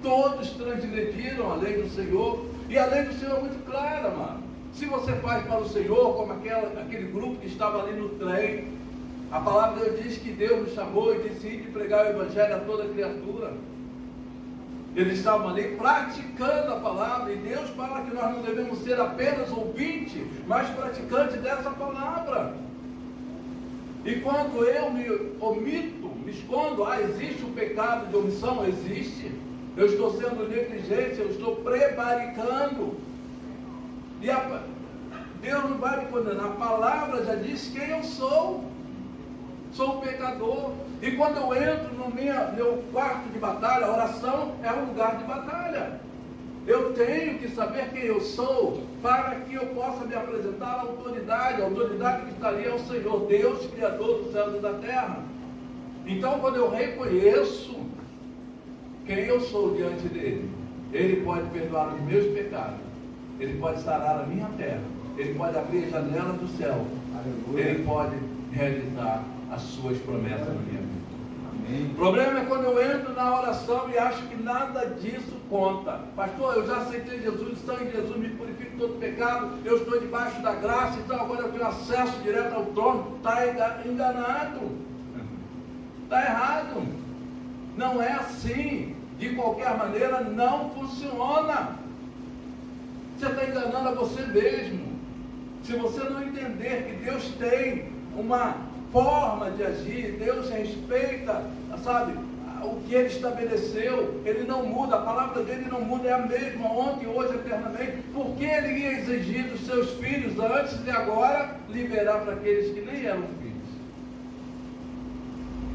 Todos transgrediram a lei do Senhor, e a lei do Senhor é muito clara, mano. Se você faz para o Senhor, como aquele grupo que estava ali no trem, a palavra de Deus diz que Deus nos chamou e disse de pregar o Evangelho a toda criatura. Eles estavam ali praticando a palavra, e Deus fala que nós não devemos ser apenas ouvintes, mas praticantes dessa palavra. E quando eu me omito, me escondo, existe o pecado de omissão? Existe. Eu estou sendo negligente, eu estou prevaricando. E Deus não vai me condenar. A palavra já diz quem eu sou. Sou um pecador. E quando eu entro no meu quarto de batalha, a oração é um lugar de batalha. Eu tenho que saber quem eu sou, para que eu possa me apresentar à autoridade. A autoridade que está ali é o Senhor, Deus, Criador dos céus e da terra. Então, quando eu reconheço quem eu sou diante dele, ele pode perdoar os meus pecados, ele pode sarar a minha terra, ele pode abrir a janela do céu, ele pode realizar as suas promessas na minha vida. Amém. O problema é quando eu entro na oração e acho que nada disso conta. Pastor, eu já aceitei Jesus, o sangue de Jesus me purifica de todo pecado, eu estou debaixo da graça, então agora eu tenho acesso direto ao trono. Está enganado, está errado. Não é assim. De qualquer maneira, não funciona. Você está enganando a você mesmo. Se você não entender que Deus tem uma forma de agir, Deus respeita, sabe, o que Ele estabeleceu, Ele não muda, a palavra dele não muda, é a mesma, ontem, hoje, eternamente. Por que Ele ia exigir dos seus filhos antes e agora liberar para aqueles que nem eram filhos?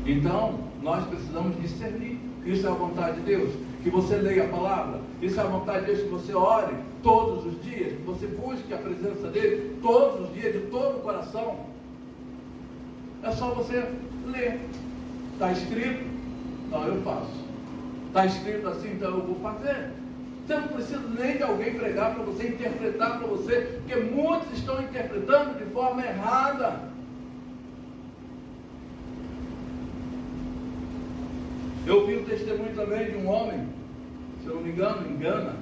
Então, nós precisamos discernir. Isso é a vontade de Deus, que você leia a palavra. Isso é a vontade de Deus, que você ore todos os dias, que você busque a presença dele todos os dias, de todo o coração. É só você ler. Está escrito? Então eu faço. Está escrito assim? Então eu vou fazer. Você não precisa nem de alguém pregar para você, interpretar para você, porque muitos estão interpretando de forma errada. Eu vi um testemunho também de um homem se eu não me engano, engana.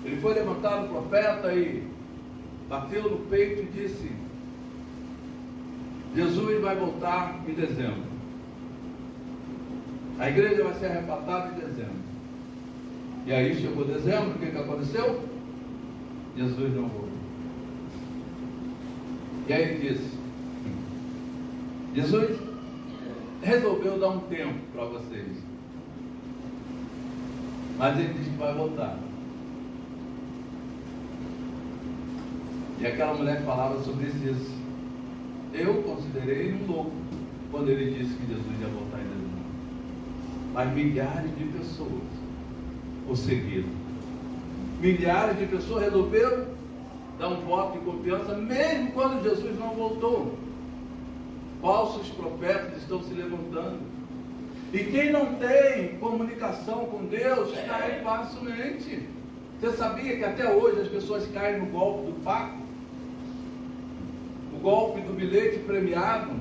Ele foi levantado profeta e bateu no peito e disse: Jesus vai voltar em dezembro. A igreja vai ser arrebatada em dezembro. E aí chegou dezembro, o que aconteceu? Jesus não voltou. E aí ele disse: Jesus resolveu dar um tempo para vocês, mas ele disse que vai voltar. E aquela mulher falava sobre isso. Eu considerei um louco quando ele disse que Jesus ia voltar em dezembro. Mas milhares de pessoas o seguiram. Milhares de pessoas resolveram dar um voto de confiança, mesmo quando Jesus não voltou. Falsos profetas estão se levantando. E quem não tem comunicação com Deus cai facilmente. Você sabia que até hoje as pessoas caem no golpe do pacto? O golpe do bilhete premiado?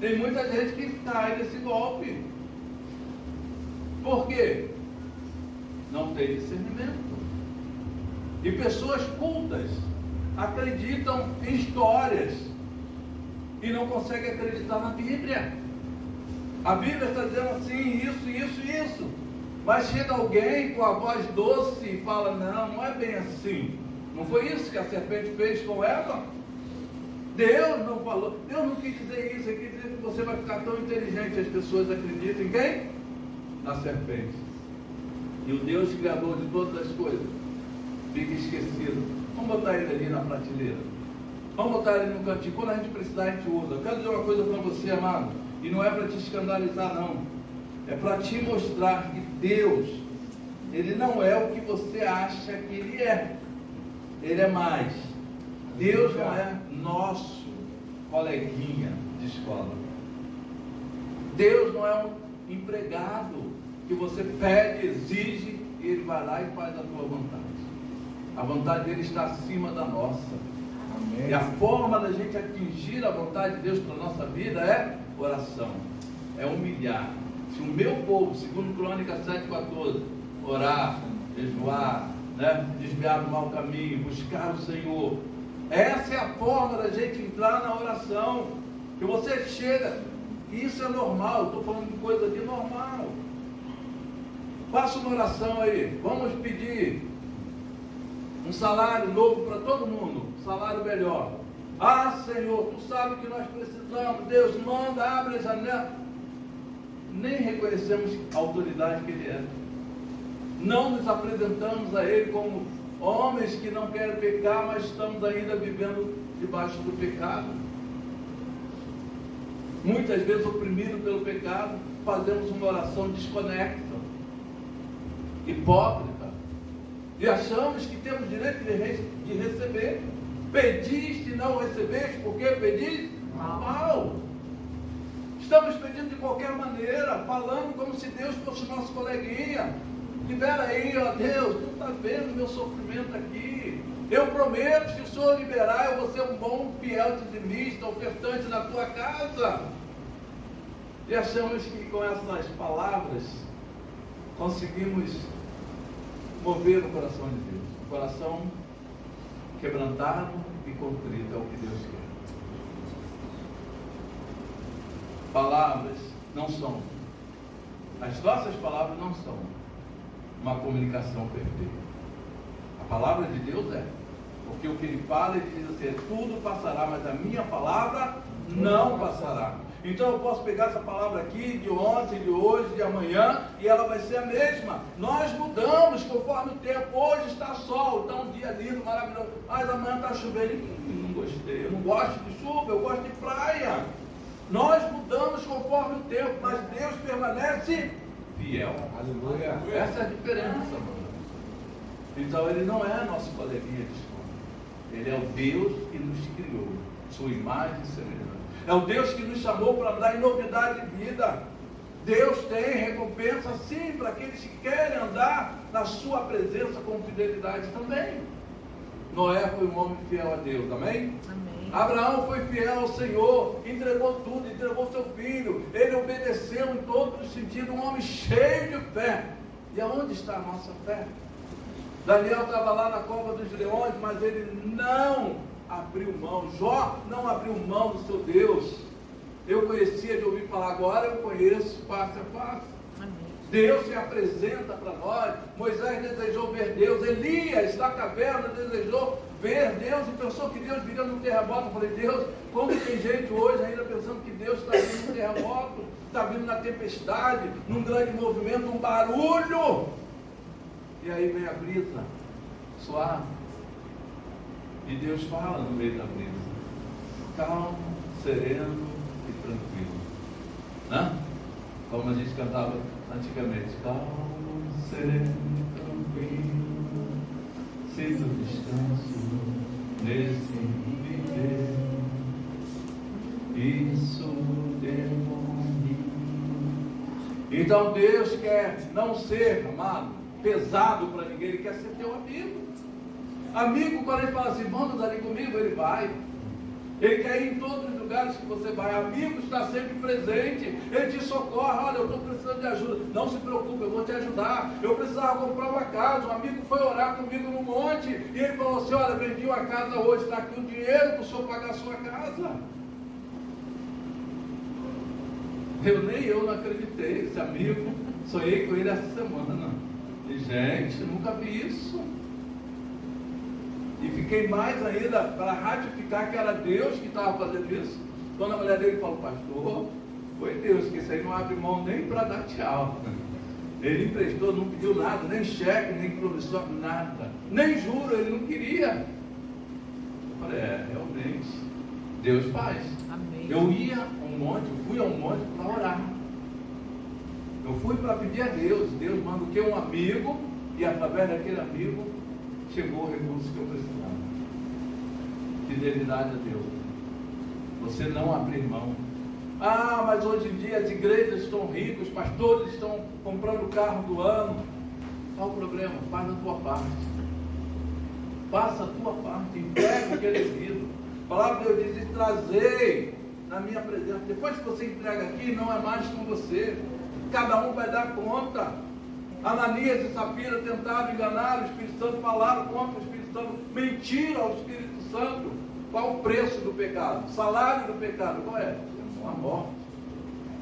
Tem muita gente que cai nesse golpe. Por quê? Não tem discernimento. E pessoas cultas acreditam em histórias e não conseguem acreditar na Bíblia. A Bíblia está dizendo assim, isso. Mas chega alguém com a voz doce e fala: não é bem assim. Não foi isso que a serpente fez com Eva? Deus não falou, Deus não quis dizer isso, ele quis dizer que você vai ficar tão inteligente. As pessoas acreditam em quem? Na serpente. E o Deus criador de todas as coisas fica esquecido. Vamos botar ele ali na prateleira. Vamos botar ele no cantinho. Quando a gente precisar, a gente usa. Eu quero dizer uma coisa para você, amado. E não é para te escandalizar, não. É para te mostrar que Deus, Ele não é o que você acha que Ele é. Ele é mais. Deus não é nosso coleguinha de escola. Deus não é um empregado que você pede, exige, e Ele vai lá e faz a tua vontade. A vontade dele está acima da nossa. Amém. E a forma da gente atingir a vontade de Deus para a nossa vida é oração, é humilhar. Se o meu povo, segundo Crônicas 7,14, orar, jejuar, desviar do mau caminho, buscar o Senhor, essa é a forma da gente entrar na oração. Que você chega, e isso é normal, eu estou falando de coisa de normal. Faça uma oração aí, vamos pedir um salário novo para todo mundo, um salário melhor. Ah, Senhor, Tu sabe que nós precisamos, Deus manda, abre a janela. Nem reconhecemos a autoridade que Ele é. Não nos apresentamos a Ele como homens que não querem pecar, mas estamos ainda vivendo debaixo do pecado. Muitas vezes oprimidos pelo pecado, fazemos uma oração desconecta, hipócrita, e achamos que temos direito de receber. Pediste e não recebeste, porque pediste mal. Estamos pedindo de qualquer maneira, falando como se Deus fosse nosso coleguinha. Libera aí, ó Deus, Tu está vendo meu sofrimento aqui. Eu prometo, se o Senhor liberar, eu vou ser um bom, fiel dizimista, ofertante na tua casa. E achamos que com essas palavras conseguimos mover o coração de Deus. O coração quebrantado e contrito é o que Deus quer. Palavras não são, as nossas palavras não são uma comunicação perfeita. A palavra de Deus é, porque o que Ele fala, Ele diz assim: tudo passará, mas a minha palavra não passará. Então eu posso pegar essa palavra aqui, de ontem, de hoje, de amanhã, e ela vai ser a mesma. Nós mudamos conforme o tempo. Hoje está sol, está um dia lindo, maravilhoso, mas amanhã está chovendo. Não gostei, eu não gosto de chuva, eu gosto de praia. Nós mudamos conforme o tempo, mas Deus permanece fiel. Aleluia. Essa é a diferença, mano. Então Ele não é nosso coleguinha de escola. Ele é o Deus que nos criou, sua imagem e semelhança. É o Deus que nos chamou para andar em novidade de vida. Deus tem recompensa sim para aqueles que querem andar na sua presença com fidelidade também. Noé foi um homem fiel a Deus, amém? Amém. Abraão foi fiel ao Senhor, entregou tudo, entregou seu filho, ele obedeceu em todos os sentidos, um homem cheio de fé. E aonde está a nossa fé? Daniel estava lá na cova dos leões, mas ele não abriu mão. Jó não abriu mão do seu Deus. Eu conhecia de ouvir falar, agora eu conheço face a face. Deus se apresenta para nós. Moisés desejou ver Deus. Elias, na caverna, desejou ver Deus e pensou que Deus viria num terremoto. Eu falei, Deus, como tem gente hoje ainda pensando que Deus está vindo num terremoto, está vindo na tempestade, num grande movimento, um barulho. E aí vem a brisa suave. E Deus fala no meio da brisa. Calmo, sereno e tranquilo. Né? Como a gente cantava antigamente. Calmo, sereno e tranquilo. Sinto descanso nesse viver. Isso demônio. Então Deus quer não ser, amado, pesado para ninguém. Ele quer ser teu amigo. Amigo, quando ele fala assim, vamos ali comigo, ele vai. Ele quer ir em todos os lugares que você vai. Amigo está sempre presente. Ele te socorre. Olha, eu estou precisando de ajuda. Não se preocupe, eu vou te ajudar. Eu precisava comprar uma casa. Um amigo foi orar comigo no monte. E ele falou assim, olha, vendi uma casa hoje. Está aqui o dinheiro para o senhor pagar a sua casa. Eu não acreditei. Esse amigo, sonhei com ele essa semana. E gente, nunca vi isso. E fiquei mais ainda para ratificar que era Deus que estava fazendo isso. Quando a mulher dele falou, pastor, foi Deus, que isso aí não abre mão nem para dar tchau. Ele emprestou, não pediu nada, nem cheque, nem promissório, nada. Nem juro, ele não queria. Eu falei, realmente, Deus faz. Amém. Eu ia a um monte, fui a um monte para orar. Eu fui para pedir a Deus. Deus manda o que? Um amigo, e através daquele amigo chegou o recurso que eu precisava. Fidelidade a Deus. Você não abrir mão. Ah, mas hoje em dia as igrejas estão ricas, os pastores estão comprando o carro do ano. Qual o problema? Faz a tua parte. Faça a tua parte. Entrega o que é devido. A palavra de Deus diz, trazei na minha presença. Depois que você entrega aqui, não é mais com você. Cada um vai dar conta. Ananias e Safira tentaram enganar o Espírito Santo, falaram contra o Espírito Santo, mentiram ao Espírito Santo. Qual o preço do pecado? O salário do pecado, qual é? A morte.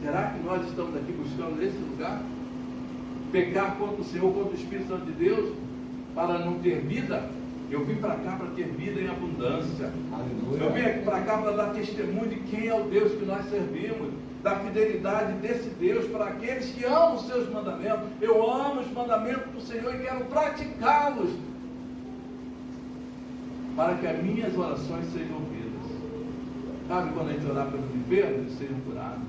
Será que nós estamos aqui buscando esse lugar? Pecar contra o Senhor, contra o Espírito Santo de Deus, para não ter vida? Eu vim para cá para ter vida em abundância. Aleluia. Eu vim para cá para dar testemunho de quem é o Deus que nós servimos, da fidelidade desse Deus para aqueles que amam os seus mandamentos. Eu amo os mandamentos do Senhor e quero praticá-los, para que as minhas orações sejam ouvidas. Sabe quando a gente orar pelos enfermos, eles sejam curados?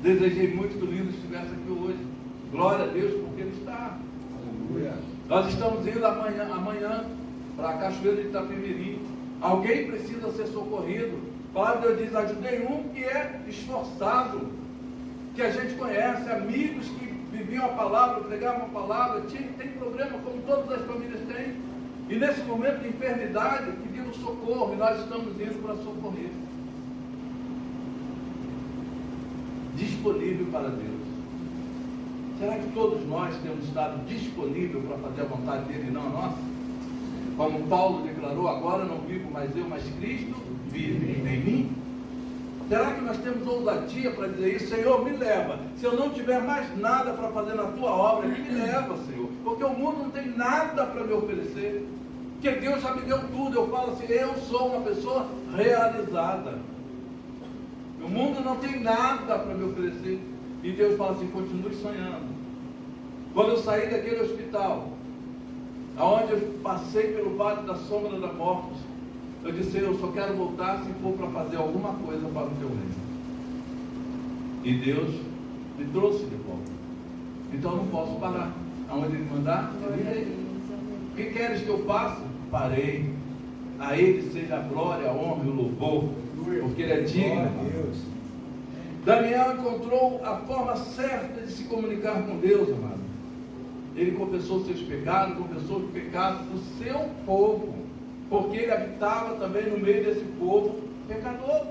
Desejei muito que o Lindo estivesse aqui hoje. Glória a Deus, porque ele está. Aleluia. Nós estamos indo amanhã para a Cachoeira de Itapemirim. Alguém precisa ser socorrido. A palavra de Deus diz, ajudei um que é esforçado, que a gente conhece, amigos que viviam a palavra, pregavam a palavra, tem problema como todas as famílias têm. E nesse momento de enfermidade, pedindo socorro, e nós estamos indo para socorrer. Disponível para Deus. Será que todos nós temos estado disponíveis para fazer a vontade dele e não a nossa? Como Paulo declarou, agora não vivo mais eu, mas Cristo vive em mim. Será que nós temos ousadia para dizer isso? Senhor, me leva. Se eu não tiver mais nada para fazer na tua obra, me leva, Senhor. Porque o mundo não tem nada para me oferecer. Porque Deus já me deu tudo. Eu falo assim, eu sou uma pessoa realizada. O mundo não tem nada para me oferecer. E Deus fala assim, continue sonhando. Quando eu saí daquele hospital, aonde eu passei pelo vale da sombra da morte, eu disse, eu só quero voltar se for para fazer alguma coisa para o teu reino. E Deus me trouxe de volta. Então eu não posso parar. Aonde Ele mandar, eu irei. O que queres que eu faça? Parei. A Ele seja a glória, a honra e o louvor, porque Ele é digno. Daniel encontrou a forma certa de se comunicar com Deus, amado. Ele confessou seus pecados, confessou os pecados do seu povo, porque ele habitava também no meio desse povo pecador.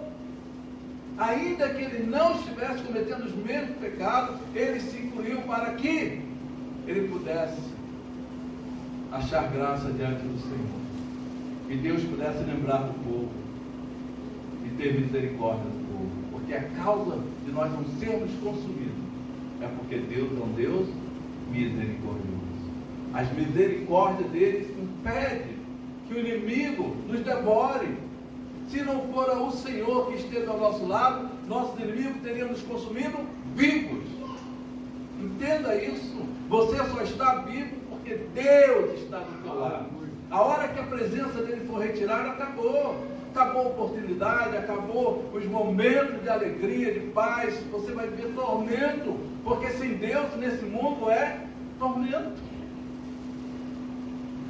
Ainda que ele não estivesse cometendo os mesmos pecados, ele se incluiu para que ele pudesse achar graça diante do Senhor. Que Deus pudesse lembrar do povo e ter misericórdia do povo. Porque a causa de nós não sermos consumidos é porque Deus é um Deus misericordioso. As misericórdias dele impedem que o inimigo nos devore. Se não for o Senhor que esteve ao nosso lado, nossos inimigos teriam nos consumido vivos. Entenda isso. Você só está vivo porque Deus está do seu lado. A hora que a presença dele for retirada, acabou. Acabou a oportunidade, acabou os momentos de alegria, de paz. Você vai ver tormento, porque sem Deus nesse mundo é tormento.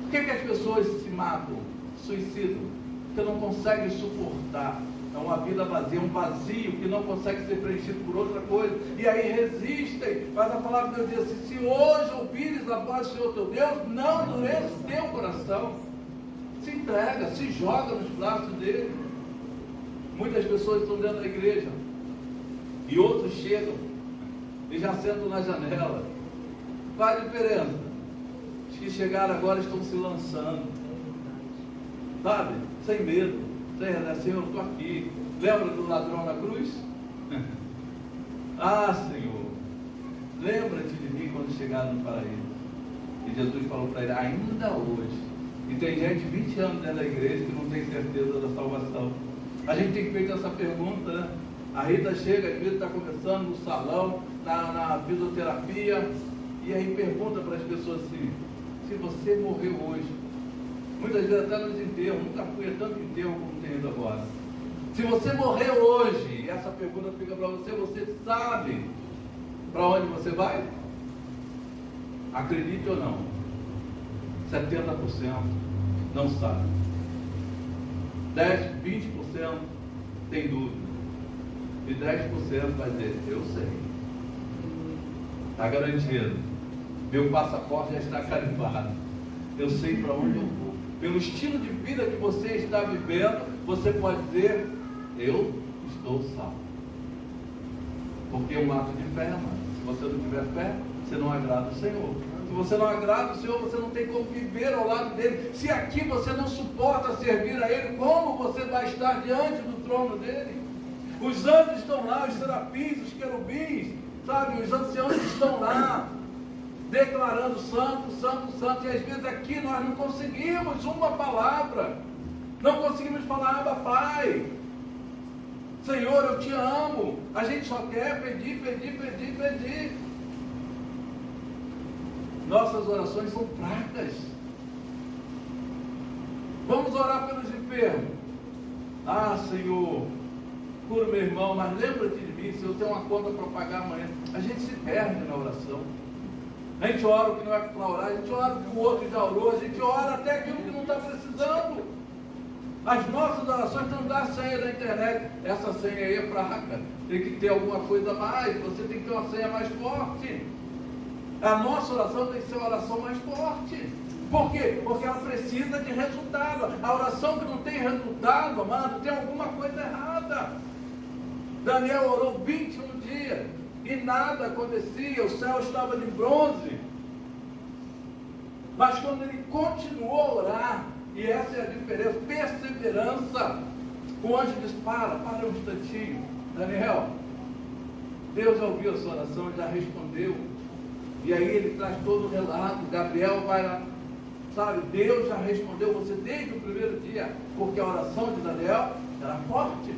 Por que as pessoas se matam, suicidam? Porque não conseguem suportar. É uma vida vazia, um vazio que não consegue ser preenchido por outra coisa. E aí resistem. Mas a palavra de Deus diz assim: se hoje ouvires a voz do Senhor teu Deus, não endureça o teu coração. Se entrega, se joga nos braços dele. Muitas pessoas estão dentro da igreja e outros chegam e já sentam na janela. Qual a diferença? Os que chegaram agora estão se lançando, sabe? Sem medo, sem rezar. Senhor, eu estou aqui. Lembra do ladrão na cruz? Ah, Senhor, lembra-te de mim quando chegar no paraíso. E Jesus falou para ele: ainda hoje. E tem gente 20 anos dentro da igreja que não tem certeza da salvação. A gente tem feito essa pergunta, né? A Rita chega, às vezes está começando no salão, na fisioterapia, e aí pergunta para as pessoas assim: se você morreu hoje, muitas vezes até nos enterros, nunca fui a tanto enterro como tem ido agora. Se você morrer hoje, e essa pergunta fica para você, você sabe para onde você vai? Acredite ou não, 70% não sabe. 10, 20% tem dúvida. E 10% vai dizer: eu sei. Está garantido. Meu passaporte já está carimbado. Eu sei para onde eu vou. Pelo estilo de vida que você está vivendo, você pode dizer: eu estou salvo. Porque é um ato de fé, mano. Se você não tiver fé, você não agrada o Senhor. Se você não agrada o Senhor, você não tem como viver ao lado dele. Se aqui você não suporta servir a ele, como você vai estar diante do trono dele? Os anjos estão lá, os serafins, os querubins, sabe? Os anciãos estão lá, declarando santo, santo, santo. E às vezes aqui nós não conseguimos uma palavra. Não conseguimos falar: Abba, Pai, Senhor, eu te amo. A gente só quer pedir, pedir, pedir, pedir. Nossas orações são fracas. Vamos orar pelos enfermos. Ah, Senhor, cura meu irmão, mas lembra-te de mim, se eu tenho uma conta para pagar amanhã. A gente se perde na oração. A gente ora o que não é para orar, a gente ora o que o outro já orou, a gente ora até aquilo que não está precisando. As nossas orações não dá a senha da internet. Essa senha aí é fraca. Tem que ter alguma coisa a mais. Você tem que ter uma senha mais forte. A nossa oração tem que ser uma oração mais forte. Por quê? Porque ela precisa de resultado. A oração que não tem resultado, amado, tem alguma coisa errada. Daniel orou 21 dias e nada acontecia. O céu estava de bronze. Mas quando ele continuou a orar, e essa é a diferença, perseverança, o anjo diz: para um instantinho, Daniel, Deus já ouviu a sua oração, já respondeu. E aí ele traz todo o relato. Gabriel vai lá, sabe? Deus já respondeu você desde o primeiro dia, porque a oração de Daniel era forte.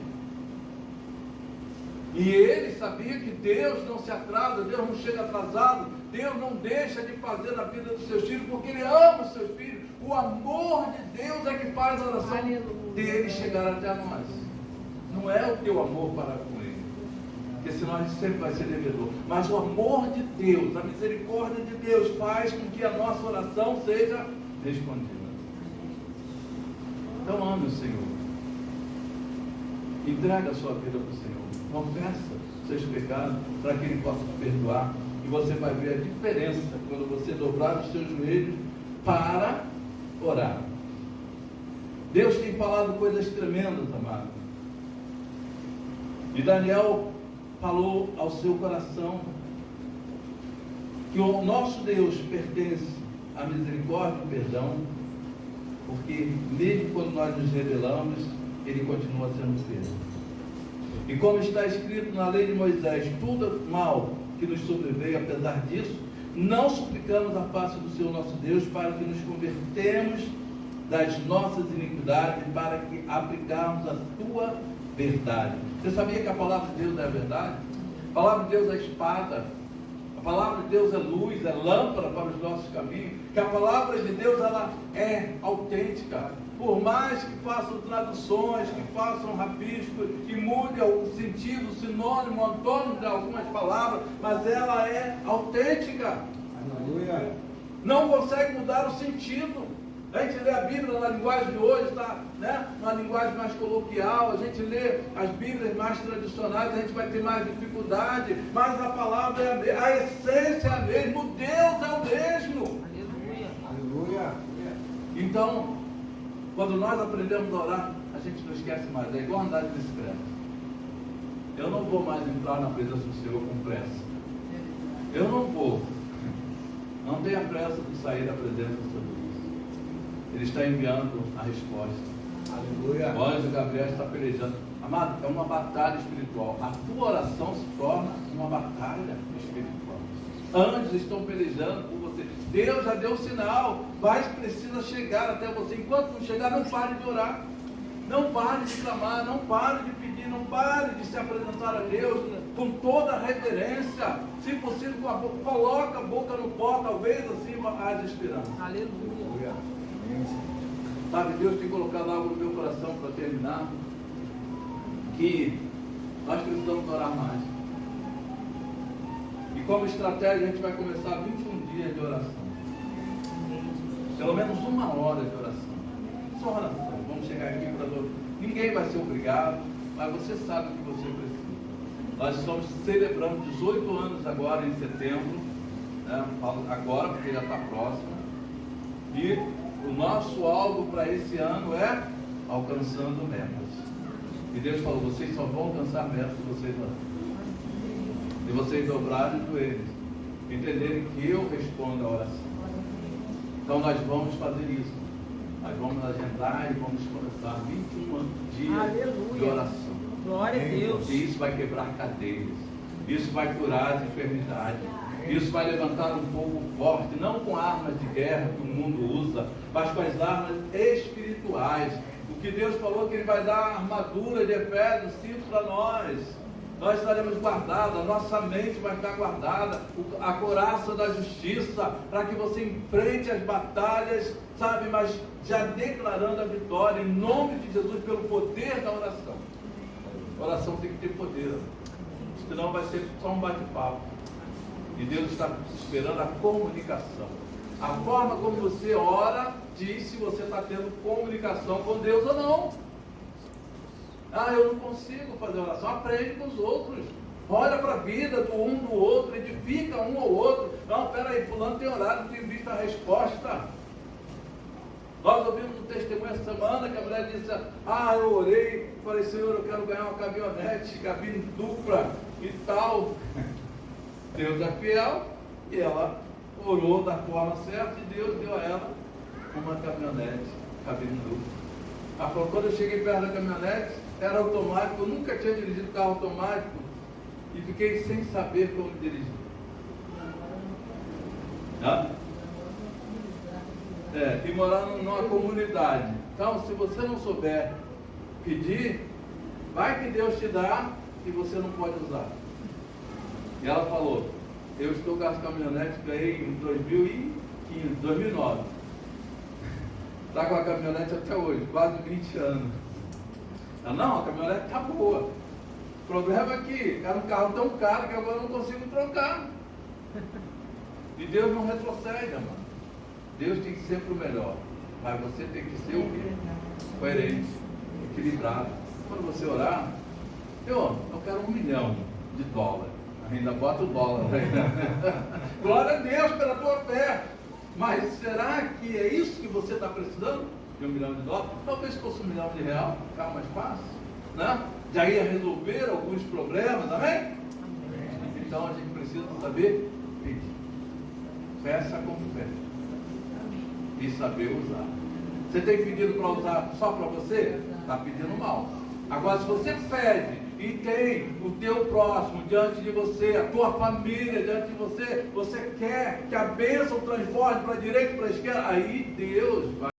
E ele sabia que Deus não se atrasa, Deus não chega atrasado, Deus não deixa de fazer na vida dos seus filhos, porque Ele ama os seus filhos. O amor de Deus é que faz a oração dele chegar até nós. Não é o teu amor para com Ele, porque senão a gente sempre vai ser devedor. Mas o amor de Deus, a misericórdia de Deus faz com que a nossa oração seja respondida. Então ame o Senhor. Entrega a sua vida para o Senhor. Confessa seus pecados para que Ele possa te perdoar. E você vai ver a diferença quando você dobrar os seus joelhos para orar. Deus tem falado coisas tremendas, amado. E Daniel falou ao seu coração. que o nosso Deus pertence à misericórdia e ao perdão, porque mesmo quando nós nos rebelamos, Ele continua sendo fiel. E como está escrito na lei de Moisés, tudo mal que nos sobreveio, apesar disso, não suplicamos a face do Senhor nosso Deus para que nos convertemos das nossas iniquidades e para que aplicarmos a tua verdade. Você sabia que a palavra de Deus é a verdade? A palavra de Deus é a espada. A palavra de Deus é luz, é lâmpada para os nossos caminhos. Que a palavra de Deus, ela é autêntica. Por mais que façam traduções, que façam rabiscos, que mude o sentido, o sinônimo, o antônimo de algumas palavras, mas ela é autêntica. Aleluia. Não consegue mudar o sentido. A gente lê a Bíblia na linguagem de hoje, tá, né? Uma linguagem mais coloquial. A gente lê as Bíblias mais tradicionais, a gente vai ter mais dificuldade, mas a palavra é a mesma, a essência é a mesma, o Deus é o mesmo. Aleluia. Então, quando nós aprendemos a orar, a gente não esquece mais. É igual andar de bicicleta. Eu não vou mais entrar na presença do Senhor com pressa. Eu não vou. Não tenha pressa de sair da presença do Senhor. Ele está enviando a resposta. Aleluia. O anjo Gabriel está pelejando. Amado, é uma batalha espiritual. A tua oração se torna uma batalha espiritual. Anjos estão pelejando por você. Deus já deu o sinal, mas precisa chegar até você. Enquanto não chegar, não pare de orar. Não pare de clamar, não pare de pedir, não pare de se apresentar a Deus com toda a reverência. Se possível, com a boca, coloca a boca no pó, talvez assim haja esperança. Aleluia. Sabe, Deus tem colocado algo no meu coração para terminar, que nós precisamos orar mais. E como estratégia, a gente vai começar 21 dias de oração. Pelo menos 1 hora de oração. Só oração. Vamos chegar aqui para todos. Ninguém vai ser obrigado, mas você sabe o que você precisa. Nós estamos celebrando 18 anos agora em setembro, né? Agora, porque já está próximo. E o nosso alvo para esse ano é alcançando metas. E Deus falou, vocês só vão alcançar metas se vocês orarem. Se vocês dobrarem os joelhos, entenderem que eu respondo a oração. Então nós vamos fazer isso. Nós vamos agendar e vamos começar 21 dias de oração. Glória a Deus. Porque isso vai quebrar cadeias. Isso vai curar as enfermidades. Isso vai levantar um povo forte, não com armas de guerra que o mundo usa, mas com as armas espirituais. O que Deus falou que Ele vai dar a armadura de Efésios 5 para nós. Nós estaremos guardados, a nossa mente vai estar guardada, a couraça da justiça, para que você enfrente as batalhas, sabe, mas já declarando a vitória em nome de Jesus pelo poder da oração. A oração tem que ter poder, senão vai ser só um bate-papo. E Deus está esperando a comunicação. A forma como você ora diz se você está tendo comunicação com Deus ou não. Ah, eu não consigo fazer oração. Aprende com os outros. Olha para a vida do um do outro, edifica um ao outro. Não, peraí, fulano tem orado, não tem visto a resposta. Nós ouvimos um testemunho essa semana que a mulher disse, eu orei, falei, Senhor, eu quero ganhar uma caminhonete, cabine dupla e tal. Deus é fiel e ela orou da forma certa e Deus deu a ela uma caminhonete, cabine dupla. Ela falou, quando eu cheguei perto da caminhonete, era automático, eu nunca tinha dirigido carro automático e fiquei sem saber como dirigir. E morar numa comunidade. Então, se você não souber pedir, vai que Deus te dá e você não pode usar. E ela falou, eu estou com as caminhonetes, ganhei em 2009. Está com a caminhonete até hoje, quase 20 anos. Ela, não, a caminhonete está boa. O problema é que era um carro tão caro que agora eu não consigo trocar. E Deus não retrocede, amado. Deus tem sempre o melhor. Mas você tem que ser o quê? Coerente, equilibrado. Quando você orar, eu quero $1 milhão. Ainda bota o dólar. Glória a Deus pela tua fé. Mas será que é isso que você está precisando? De $1 milhão? Talvez fosse R$1 milhão, ficava mais fácil, né? Já ia resolver alguns problemas, amém? Então a gente precisa saber pedir. Peça com fé e saber usar. Você tem pedido para usar só para você? Está pedindo mal. Agora, se você pede e tem o teu próximo diante de você, a tua família diante de você, você quer que a bênção transforme para a direita e para a esquerda, aí Deus vai